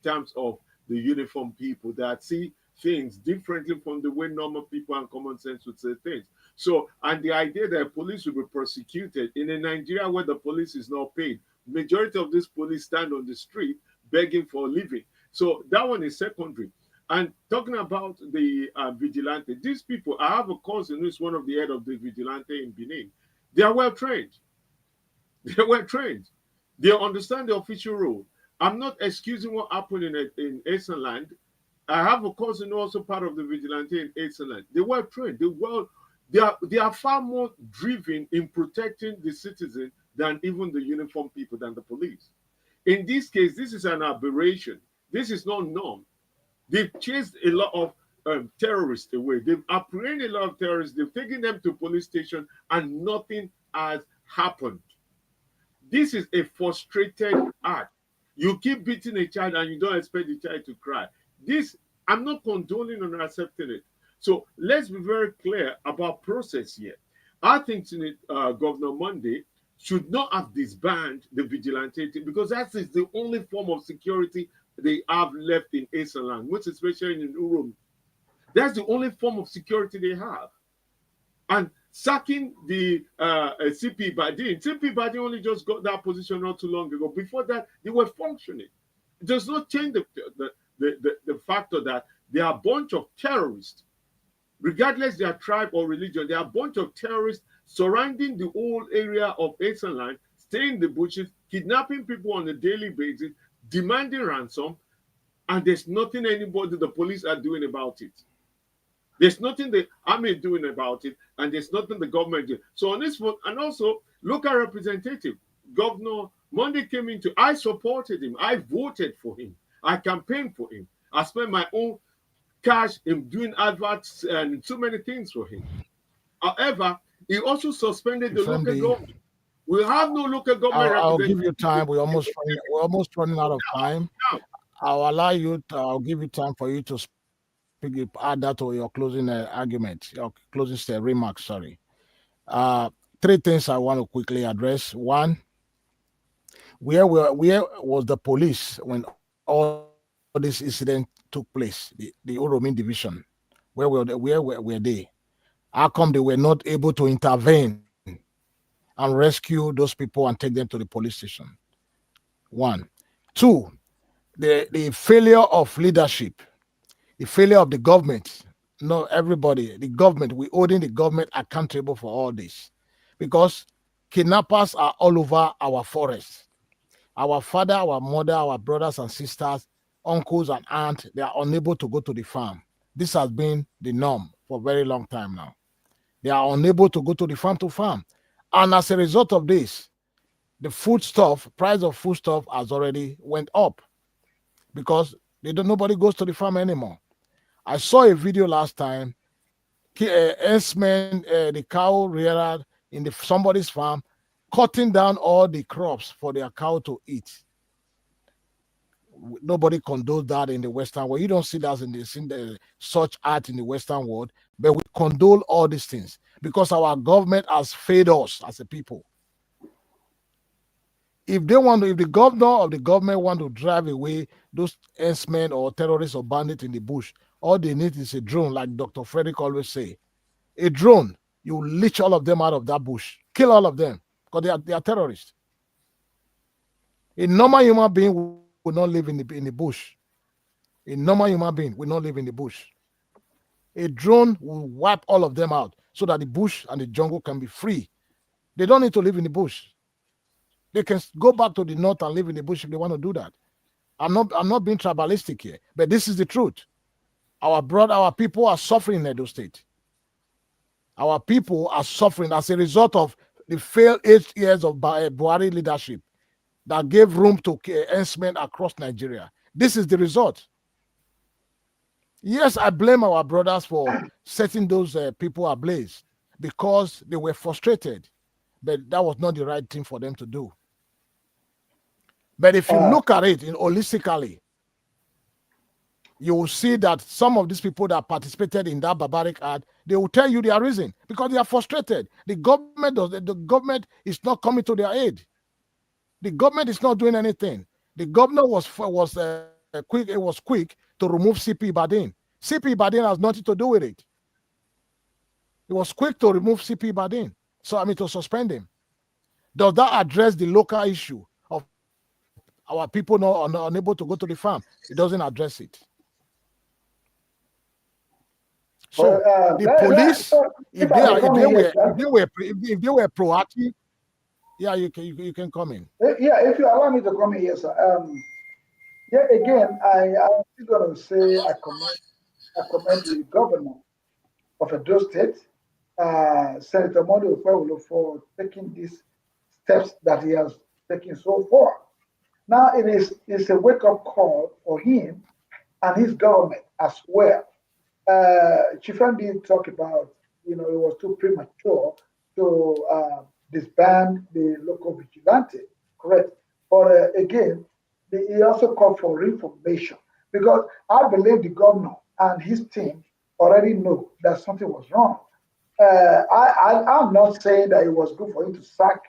terms of the uniform people that see things differently from the way normal people and common sense would say things. So, and the idea that police will be prosecuted in a Nigeria where the police is not paid, majority of these police stand on the street begging for a living. So that one is secondary. And talking about the vigilante, these people, I have a cousin who's one of the head of the vigilante in Benin. They are well trained. They were trained. They understand the official role. I'm not excusing what happened in Esenland. I have a cousin also part of the vigilante in Esenland. They were trained. They are far more driven in protecting the citizen than even the uniformed people, than the police. In this case, this is an aberration. This is not norm. They've chased a lot of terrorists away. They've apprehended a lot of terrorists. They've taken them to police station and nothing has happened. This is a frustrated act. You keep beating a child and you don't expect the child to cry. This, I'm not condoning or accepting it. So let's be very clear about process here. I think Governor Monday should not have disbanded the vigilante because that is the only form of security they have left in Esenland, which is especially in Uromi. That's the only form of security they have. And sacking the CP Badin only just got that position not too long ago. Before that, they were functioning. It does not change the factor that they are a bunch of terrorists, regardless their tribe or religion. They are a bunch of terrorists surrounding the whole area of Esenland, staying in the bushes, kidnapping people on a daily basis, demanding ransom, and there's nothing the police are doing about it. There's nothing the army is doing about it, and there's nothing the government doing. So on this one, and also local representative, Governor Monday came into, I supported him, I voted for him, I campaigned for him, I spent my own cash in doing adverts and so many things for him. However, he also suspended the local government. We have no local government. I'll give you time. We're almost running out of time. I'll give you time for you to speak, add that to your closing argument, your closing remarks. Sorry. Three things I want to quickly address. One, where was the police when all this incident took place? The Uromi division, where were they? How come they were not able to intervene and rescue those people and take them to the police station? One. Two, the failure of leadership, the failure of the government. No, everybody, the government, we're holding the government accountable for all this because kidnappers are all over our forests. Our father, our mother, our brothers and sisters, uncles and aunts, they are unable to go to the farm. This has been the norm for a very long time now. They are unable to go to the farm to farm. And as a result of this, the price of foodstuff has already went up because nobody goes to the farm anymore. I saw a video last time, herdsmen, the cow rearer in somebody's farm, cutting down all the crops for their cow to eat. Nobody condones that in the Western world. You don't see that in such art in the Western world, but we condone all these things because our government has failed us as a people. If the governor of the government want to drive away those herdsmen or terrorists or bandits in the bush, all they need is a drone, like Dr. Frederick always say. A drone, you leech all of them out of that bush, kill all of them because they are terrorists. A normal human being will not live in the bush. A normal human being will not live in the bush. A drone will wipe all of them out so that the bush and the jungle can be free. They don't need to live in the bush. They can go back to the north and live in the bush if they want to do that. I'm not being tribalistic here, but this is the truth. Our people are suffering in Edo State. Our people are suffering as a result of the failed 8 years of Buhari leadership that gave room to herdsmen across Nigeria. This is the result. Yes, I blame our brothers for setting those people ablaze because they were frustrated, but that was not the right thing for them to do. But if you look at it holistically, you will see that some of these people that participated in that barbaric act, they will tell you their reason because they are frustrated. The government is not coming to their aid. The government is not doing anything. The governor was quick. It was quick to remove CP Badin. CP Badin has nothing to do with it. It was quick to remove CP Badin. So I mean to suspend him. Does that address the local issue of our people not unable to go to the farm? It doesn't address it. So the police, if they were proactive, yeah, you can come in. Yeah, if you allow me to come in, yes, sir. Yeah, again, I'm still going to say I commend the governor of Edo State, Senator Modi Okpewolo, for taking these steps that he has taken so far. Now it's a wake-up call for him and his government as well. Chief MD talked about, it was too premature to disband the local vigilante, correct? But again, he also called for information because I believe the governor and his team already know that something was wrong. I'm not saying that it was good for him to sack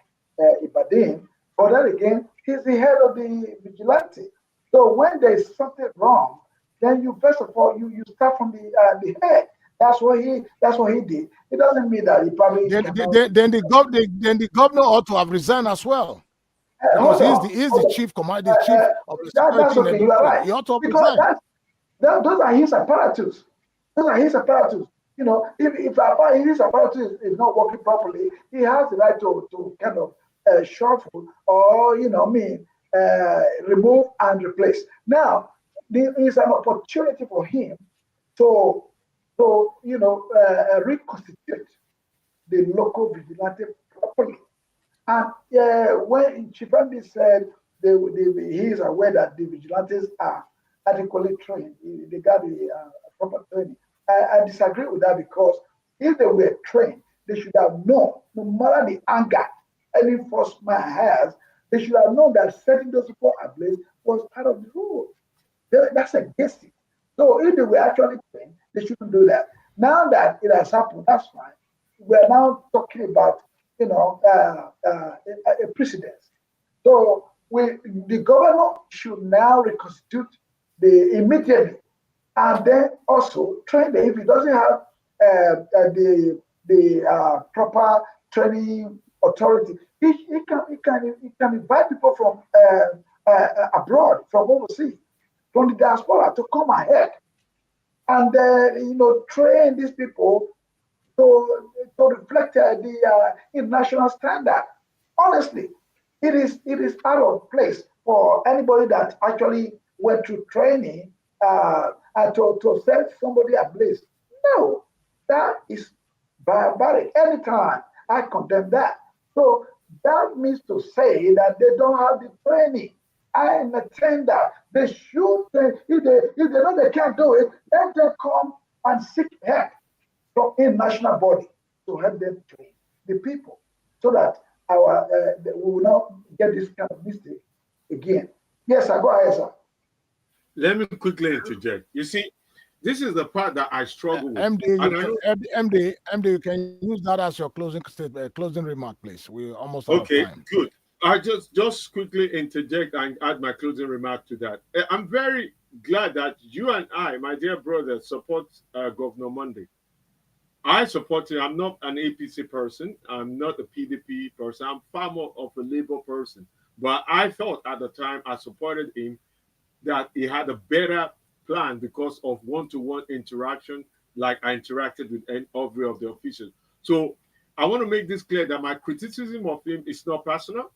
Ibadan, but then again, he's the head of the vigilante. So when there is something wrong, then you first of all you start from the head. That's what he did. It doesn't mean that he probably then the governor ought to have resigned as well. Because he's the chief commander, the chief of the security in okay, you are right. He ought to have because resigned. those are his apparatus. Those are his apparatus. If his apparatus is not working properly, he has the right to kind of shuffle or remove and replace. Now, there is an opportunity for him to reconstitute the local vigilante properly. And when Chifambi said he is aware that the vigilantes are adequately trained, they got the proper training. I disagree with that because if they were trained, they should have known, no matter the anger any enforcement has, they should have known that setting those people ablaze was part of the rule. That's against it. So if they were actually trained, they shouldn't do that. Now that it has happened, that's fine. We're now talking about a precedence. So the governor should now reconstitute immediately, and then also train them. If he doesn't have the proper training authority, he can invite people from abroad, from overseas, from the diaspora to come ahead and train these people to reflect the international standard. Honestly, it is out of place for anybody that actually went through training and to set somebody ablaze. No, that is barbaric. Anytime I condemn that. So that means to say that they don't have the training. I understand that they should. If they know they can't do it, let them come and seek help from a national body to help them train the people, so that we will not get this kind of mistake again. Yes, sir. Go ahead, sir. Let me quickly interject. You see, this is the part that I struggle with. MD, you can use that as your closing remark, please. We're almost out of time. Okay, good. I just quickly interject and add my closing remark to that. I'm very glad that you and I, my dear brother, support Governor Monday. I support him. I'm not an APC person. I'm not a PDP person. I'm far more of a Labour person. But I thought at the time I supported him that he had a better plan because of one-to-one interaction, like I interacted with every of the officials. So I want to make this clear that my criticism of him is not personal.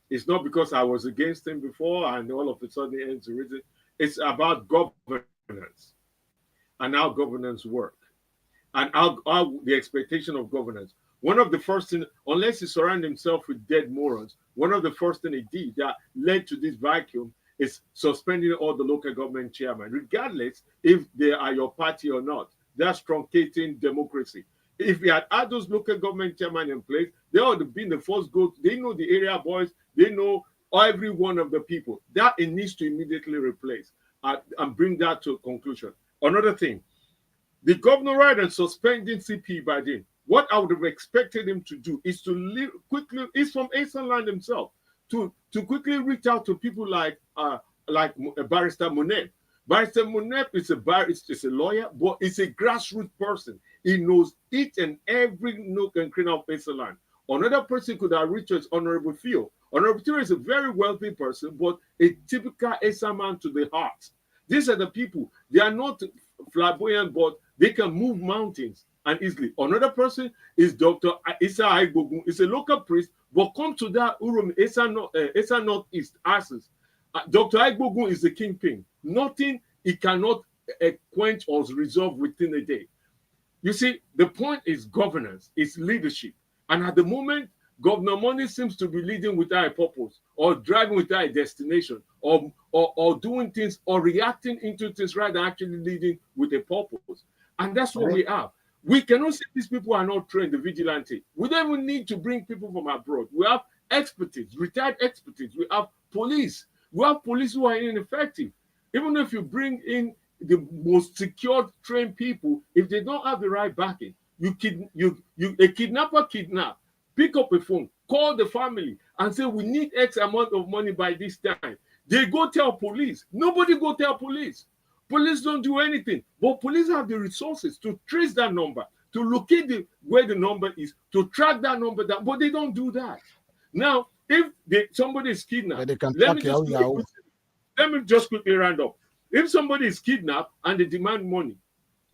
It's not because I was against him before and all of a sudden it ends. It's about governance and how governance work and how the expectation of governance. One of the first things, unless he surrounded himself with dead morons, one of the first things he did that led to this vacuum is suspending all the local government chairmen, regardless if they are your party or not. That's truncating democracy. If we had those local government chairmen in place, they would have been the first go. They know the area boys. They know every one of the people. That it needs to immediately replace. and bring that to a conclusion. Another thing, the governor rather than suspending CP by then, what I would have expected him to do is to leave quickly, is from Asian land himself, to quickly reach out to people like Barrister Monep. Barrister Monep is a lawyer, but it's a grassroots person. He knows each and every nook and cranny of Asian land. Another person could have reached is Honorable Theo. Honorable Theo is a very wealthy person, but a typical Asian man to the heart. These are the people. They are not flamboyant, but they can move mountains and easily. Another person is Dr. Isa Aibogun. It's a local priest, but come to that Uromi, Isa Northeast, Asses. Dr. Aibogun is the kingpin. Nothing he cannot quench or resolve within a day. You see, the point is governance, it's leadership. And at the moment, Governor Money seems to be leading without a purpose, or driving without a destination, or doing things, or reacting into things rather than actually leading with a purpose. And that's what we have. We cannot say these people are not trained, the vigilante. We don't even need to bring people from abroad. We have expertise, retired expertise. We have police. We have police who are ineffective. Even if you bring in the most secured, trained people, if they don't have the right backing, a kidnapper kidnap, pick up a phone, call the family, and say, we need X amount of money by this time. They go tell police. Nobody go tell police. Police don't do anything. But police have the resources to trace that number, to locate where the number is, to track that number down. But they don't do that. Now, if somebody is kidnapped, let me just quickly round up. If somebody is kidnapped and they demand money,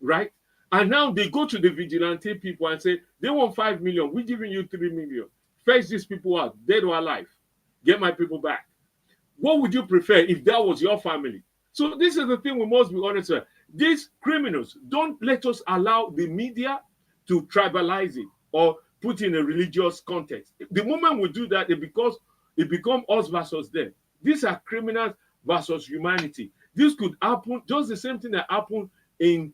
right? And now they go to the vigilante people and say, they want 5 million. We're giving you 3 million. Fetch these people out, dead or alive. Get my people back. What would you prefer if that was your family? So this is the thing we must be honest with. These criminals, don't let us allow the media to tribalize it or put in a religious context. The moment we do that, it becomes us versus them. These are criminals versus humanity. This could happen, just the same thing that happened in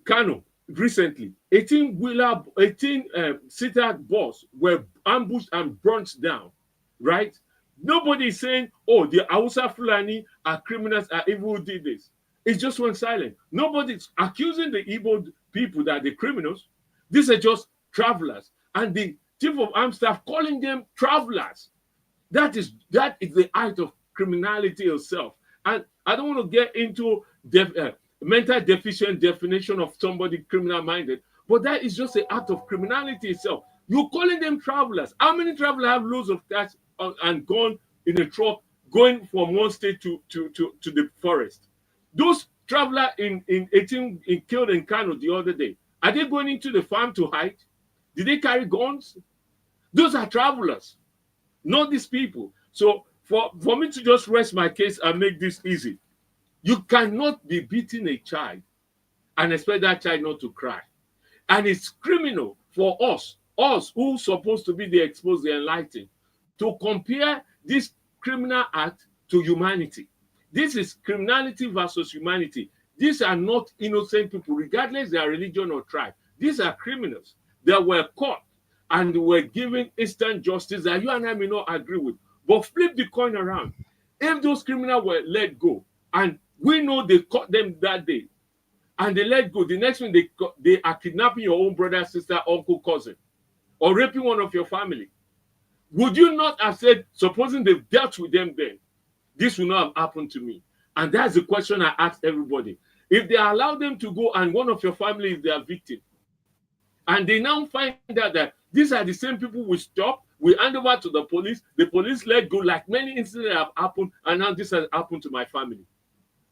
Kano recently. 18-seater bus were ambushed and burnt down, right? Nobody is saying, oh, the Hausa Fulani are criminals, are evil who did this. It just went silent. Nobody's accusing the Igbo people that they're criminals. These are just travelers. And the chief of armed staff calling them travelers. That is the height of criminality itself. And I don't want to get into mental deficient definition of somebody criminal-minded, but that is just an act of criminality itself. You're calling them travelers. How many travelers have loads of cash and gone in a truck going from one state to the forest? Those travelers in killed in Kano the other day, are they going into the farm to hide? Did they carry guns? Those are travelers, not these people. So for me to just rest my case and make this easy, you cannot be beating a child and expect that child not to cry. And it's criminal for us who are supposed to be the exposed, the enlightened, to compare this criminal act to humanity. This is criminality versus humanity. These are not innocent people, regardless their religion or tribe. These are criminals that were caught and were given instant justice that you and I may not agree with. But flip the coin around. If those criminals were let go, and we know they caught them that day, and they let go, the next thing they are kidnapping your own brother, sister, uncle, cousin, or raping one of your family, would you not have said, supposing they've dealt with them then, this will not have happened to me? And that's the question I asked everybody. If they allow them to go and one of your family is their victim, and they now find out that these are the same people we stop, we hand over to the police let go, like many incidents have happened, and now this has happened to my family.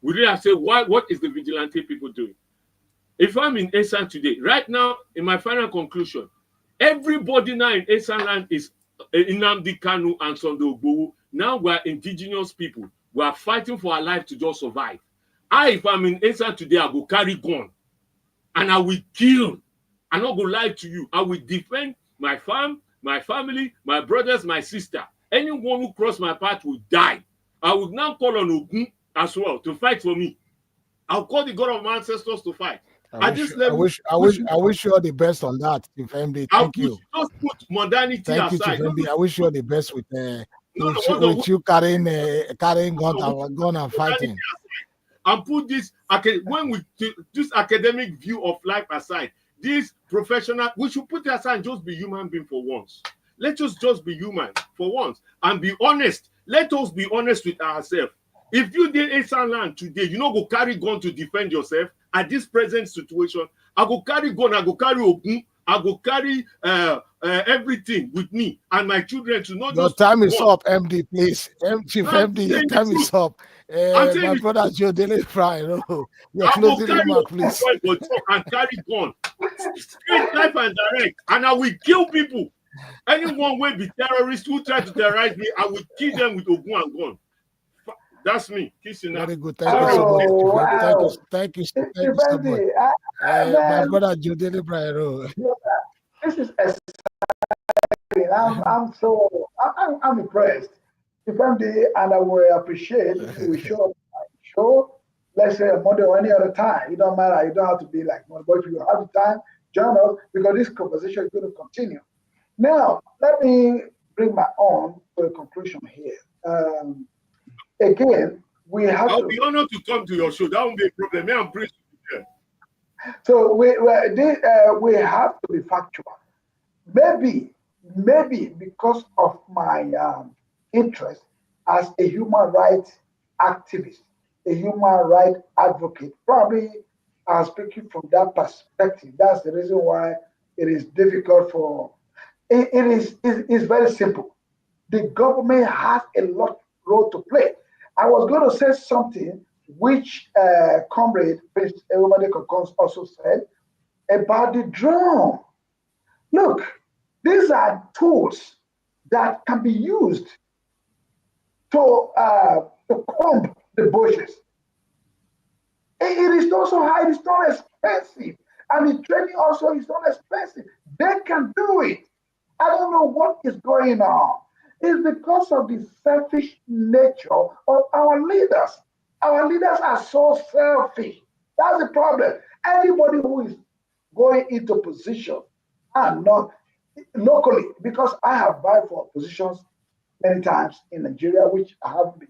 Would you have said, what is the vigilante people doing? If I'm in Esan today, right now, in my final conclusion, everybody now in Esan land is Nnamdi Kanu and Sunday Ogbowo. Now we are indigenous people. We are fighting for our life to just survive. If I'm in Esan today, I go carry gun and I will kill. I'm not going to lie to you. I will defend my farm, my family, my brothers, my sister. Anyone who cross my path will die. I will now call on Ogun as well to fight for me. I'll call the God of my ancestors to fight. I wish you all the best on that, Chief MD. Thank you. Just put modernity Thank aside. you, Chief MD. I wish you all the best with with you carrying gun and fighting. And put this when we this academic view of life aside, this professional, we should put it aside and just be human being for once. Let us just be human for once and be honest. Let us be honest with ourselves. If you did a land today, you know, go carry gun to defend yourself at this present situation. I go carry gun, I go carry ogun, I go carry everything with me and my children to not your just. Your time is up, MD, please. Chief MD, your time is up. My brother Joe Daily Fry, your closing remark, please. And carry gun, straight life and direct, and I will kill people. Anyone will be terrorists who try to terrorize me, I will kill them with ogun and gun. That's me. Very good. Thank you so much. Wow. Thank you so much. My brother Joe Daily Fry. This is exciting. I'm impressed. Defendi, and I will appreciate if we show let's say a Monday or any other time. It don't matter. You don't have to be like Monday, but if you have the time, join us because this conversation is going to continue. Now, let me bring my own to a conclusion here. Again, we have. I'll be honored to come to your show. That won't be a problem. I'm pretty sure. So we have to be factual. Maybe because of my interest as a human rights activist, a human rights advocate, probably I'm speaking from that perspective. That's the reason why it is difficult for. It's very simple. The government has a lot role to play. I was going to say something which comrade Prince Eromade Kokons also said about the drone. Look, these are tools that can be used to comb the bushes. It is not so high, it's not expensive. And the training also is not expensive. They can do it. I don't know what is going on. It's because of the selfish nature of our leaders. Our leaders are so selfish. That's the problem. Anybody who is going into position and not locally, because I have vied for positions many times in Nigeria, which I haven't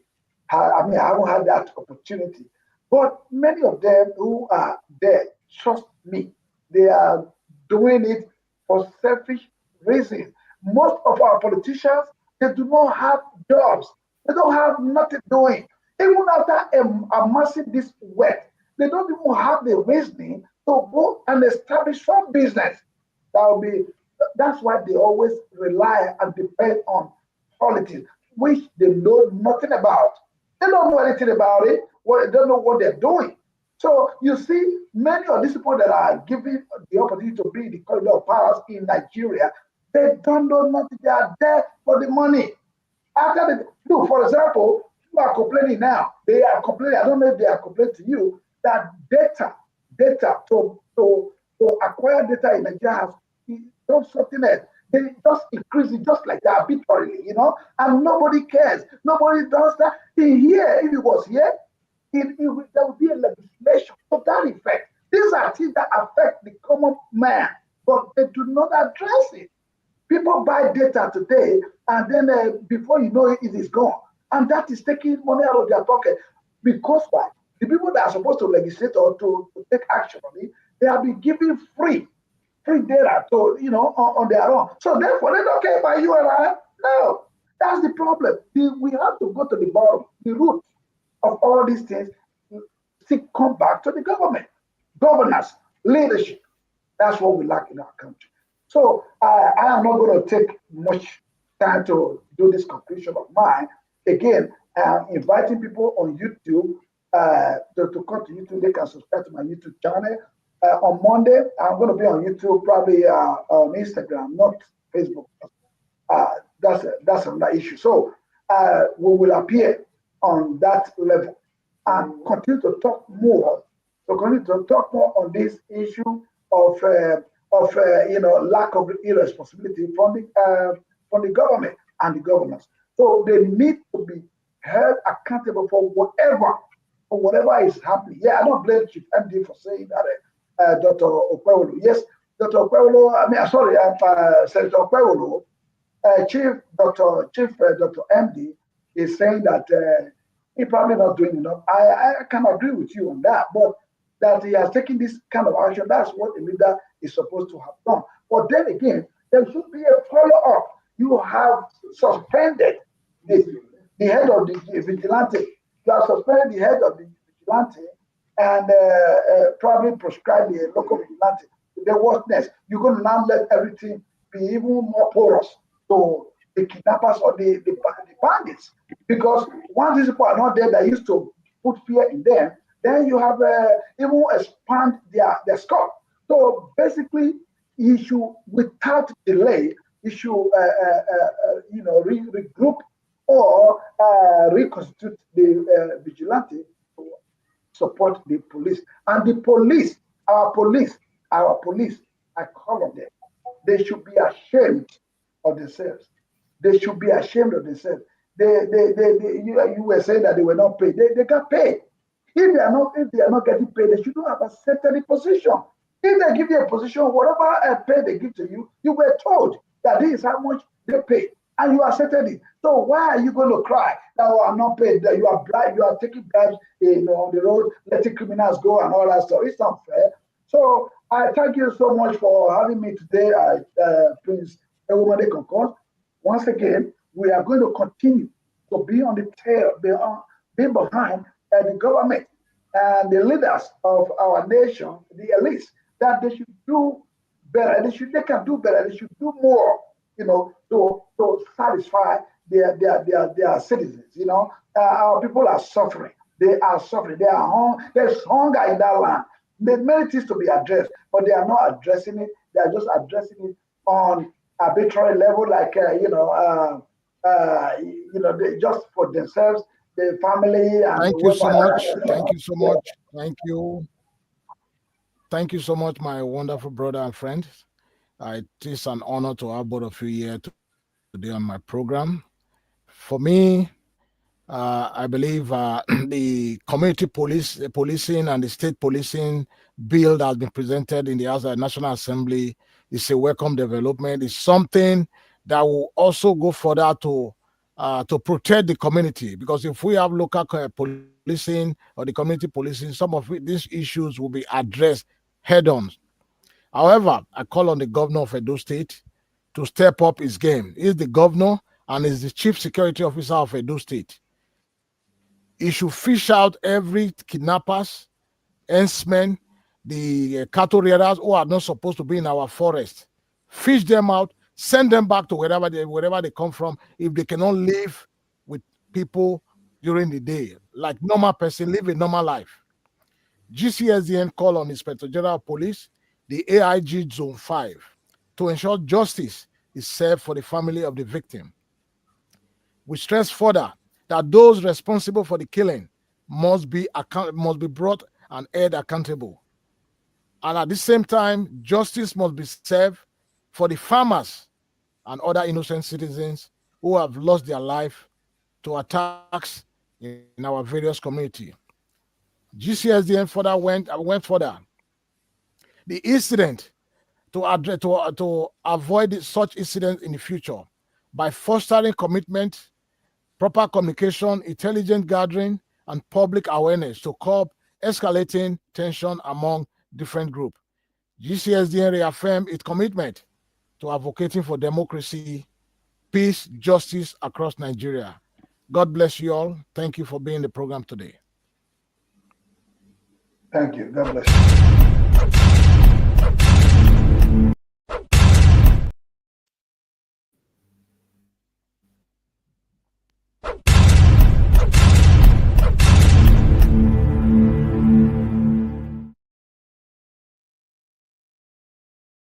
I haven't had that opportunity. But many of them who are there, trust me, they are doing it for selfish reasons. Most of our politicians, they do not have jobs. They don't have nothing doing. Even after amassing this wealth, they don't even have the reasoning to go and establish some business. That's why they always rely and depend on politics, which they know nothing about. They don't know anything about it. They don't know what they're doing. So you see, many of these people that are given the opportunity to be in the corridor of powers in Nigeria, they don't know nothing. They are there for the money. For example, you are complaining now. They are complaining. I don't know if they are complaining to you that data to acquire data in Nigeria has done something else. They just increase it just like that arbitrarily, and nobody cares. Nobody does that. Here, if it was here, there would be a legislation to that effect. These are things that affect the common man, but they do not address it. People buy data today, and then before you know it, it is gone. And that is taking money out of their pocket. Because why? The people that are supposed to legislate or to take action on it, they have been given free data to, on their own. So therefore, they don't care about you and I. No, that's the problem. We have to go to the bottom, the root of all these things, to come back to the government, governance, leadership. That's what we lack in our country. So I am not going to take much time to do this conclusion of mine. Again, I'm inviting people on YouTube to come to YouTube. They can subscribe to my YouTube channel. On Monday, I'm going to be on YouTube, probably on Instagram, not Facebook. That's another issue. So we will appear on that level and continue to talk more. So continue to talk more on this issue of lack of irresponsibility from the government and the governors. So they need to be held accountable for whatever is happening. Yeah, I don't blame Chief MD for saying that. Dr. Okwewolo. Yes, Dr. Okwewolo, Senator Okwewolo Dr. MD is saying that he probably not doing enough. I can agree with you on that, but that he has taken this kind of action, that's what a leader is supposed to have done. But then again, there should be a follow-up. You have suspended the head of the vigilante. You have suspended the head of the vigilante and probably prescribed the local vigilante. The worstness, you're going to now let everything be even more porous to the kidnappers or the bandits. Because once these people are not there, that used to put fear in them, then you have even expand their scope. So basically, you should, without delay, you should regroup or reconstitute the vigilante to support the police. And the police, our police, I call on them. They should be ashamed of themselves. They should be ashamed of themselves. You were saying that they were not paid. They got paid. If they are not getting paid, they shouldn't have accepted the position. If they give you a position, whatever pay they give to you, you were told that this is how much they pay, and you accepted it. So why are you going to cry that I'm not paid? That you are bribed, you are taking bribes on the road, letting criminals go and all that stuff. It's not fair. So I thank you so much for having me today, Prince Ewumade Konkon. Once again, we are going to continue to be on the tail, be behind the government and the leaders of our nation, the elites, that they should do better. They can do better. They should do more, to satisfy their citizens. Our people are suffering. They are suffering. There's hunger in that land. There's many things to be addressed, but they are not addressing it. They are just addressing it on arbitrary level, like they just for themselves, the family. And thank you so much. Thank you so much. Thank you. Thank you so much, my wonderful brother and friend. It is an honor to have both of you here today on my program. For me, I believe the community policing and the state policing bill that has been presented in the House of National Assembly is a welcome development. It's something that will also go further to protect the community, because if we have local policing or the community policing, some of these issues will be addressed head-on. However, I call on the governor of Edo State to step up his game. He's the governor and is the chief security officer of Edo State. He should fish out every kidnappers, herdsmen, the cattle rearers who are not supposed to be in our forest. Fish them out, send them back to wherever they come from, if they cannot live with people during the day. Like normal person, live a normal life. GCSDN call on Inspector General of Police, the AIG Zone 5, to ensure justice is served for the family of the victim. We stress further that those responsible for the killing must be brought and held accountable. And at the same time, justice must be served for the farmers and other innocent citizens who have lost their life to attacks in our various community. GCSDN further went further. The incident to avoid such incidents in the future by fostering commitment, proper communication, intelligent gathering, and public awareness to curb escalating tension among different groups. GCSDN reaffirmed its commitment to advocating for democracy, peace, justice across Nigeria. God bless you all. Thank you for being in the program today. Thank you. God bless you.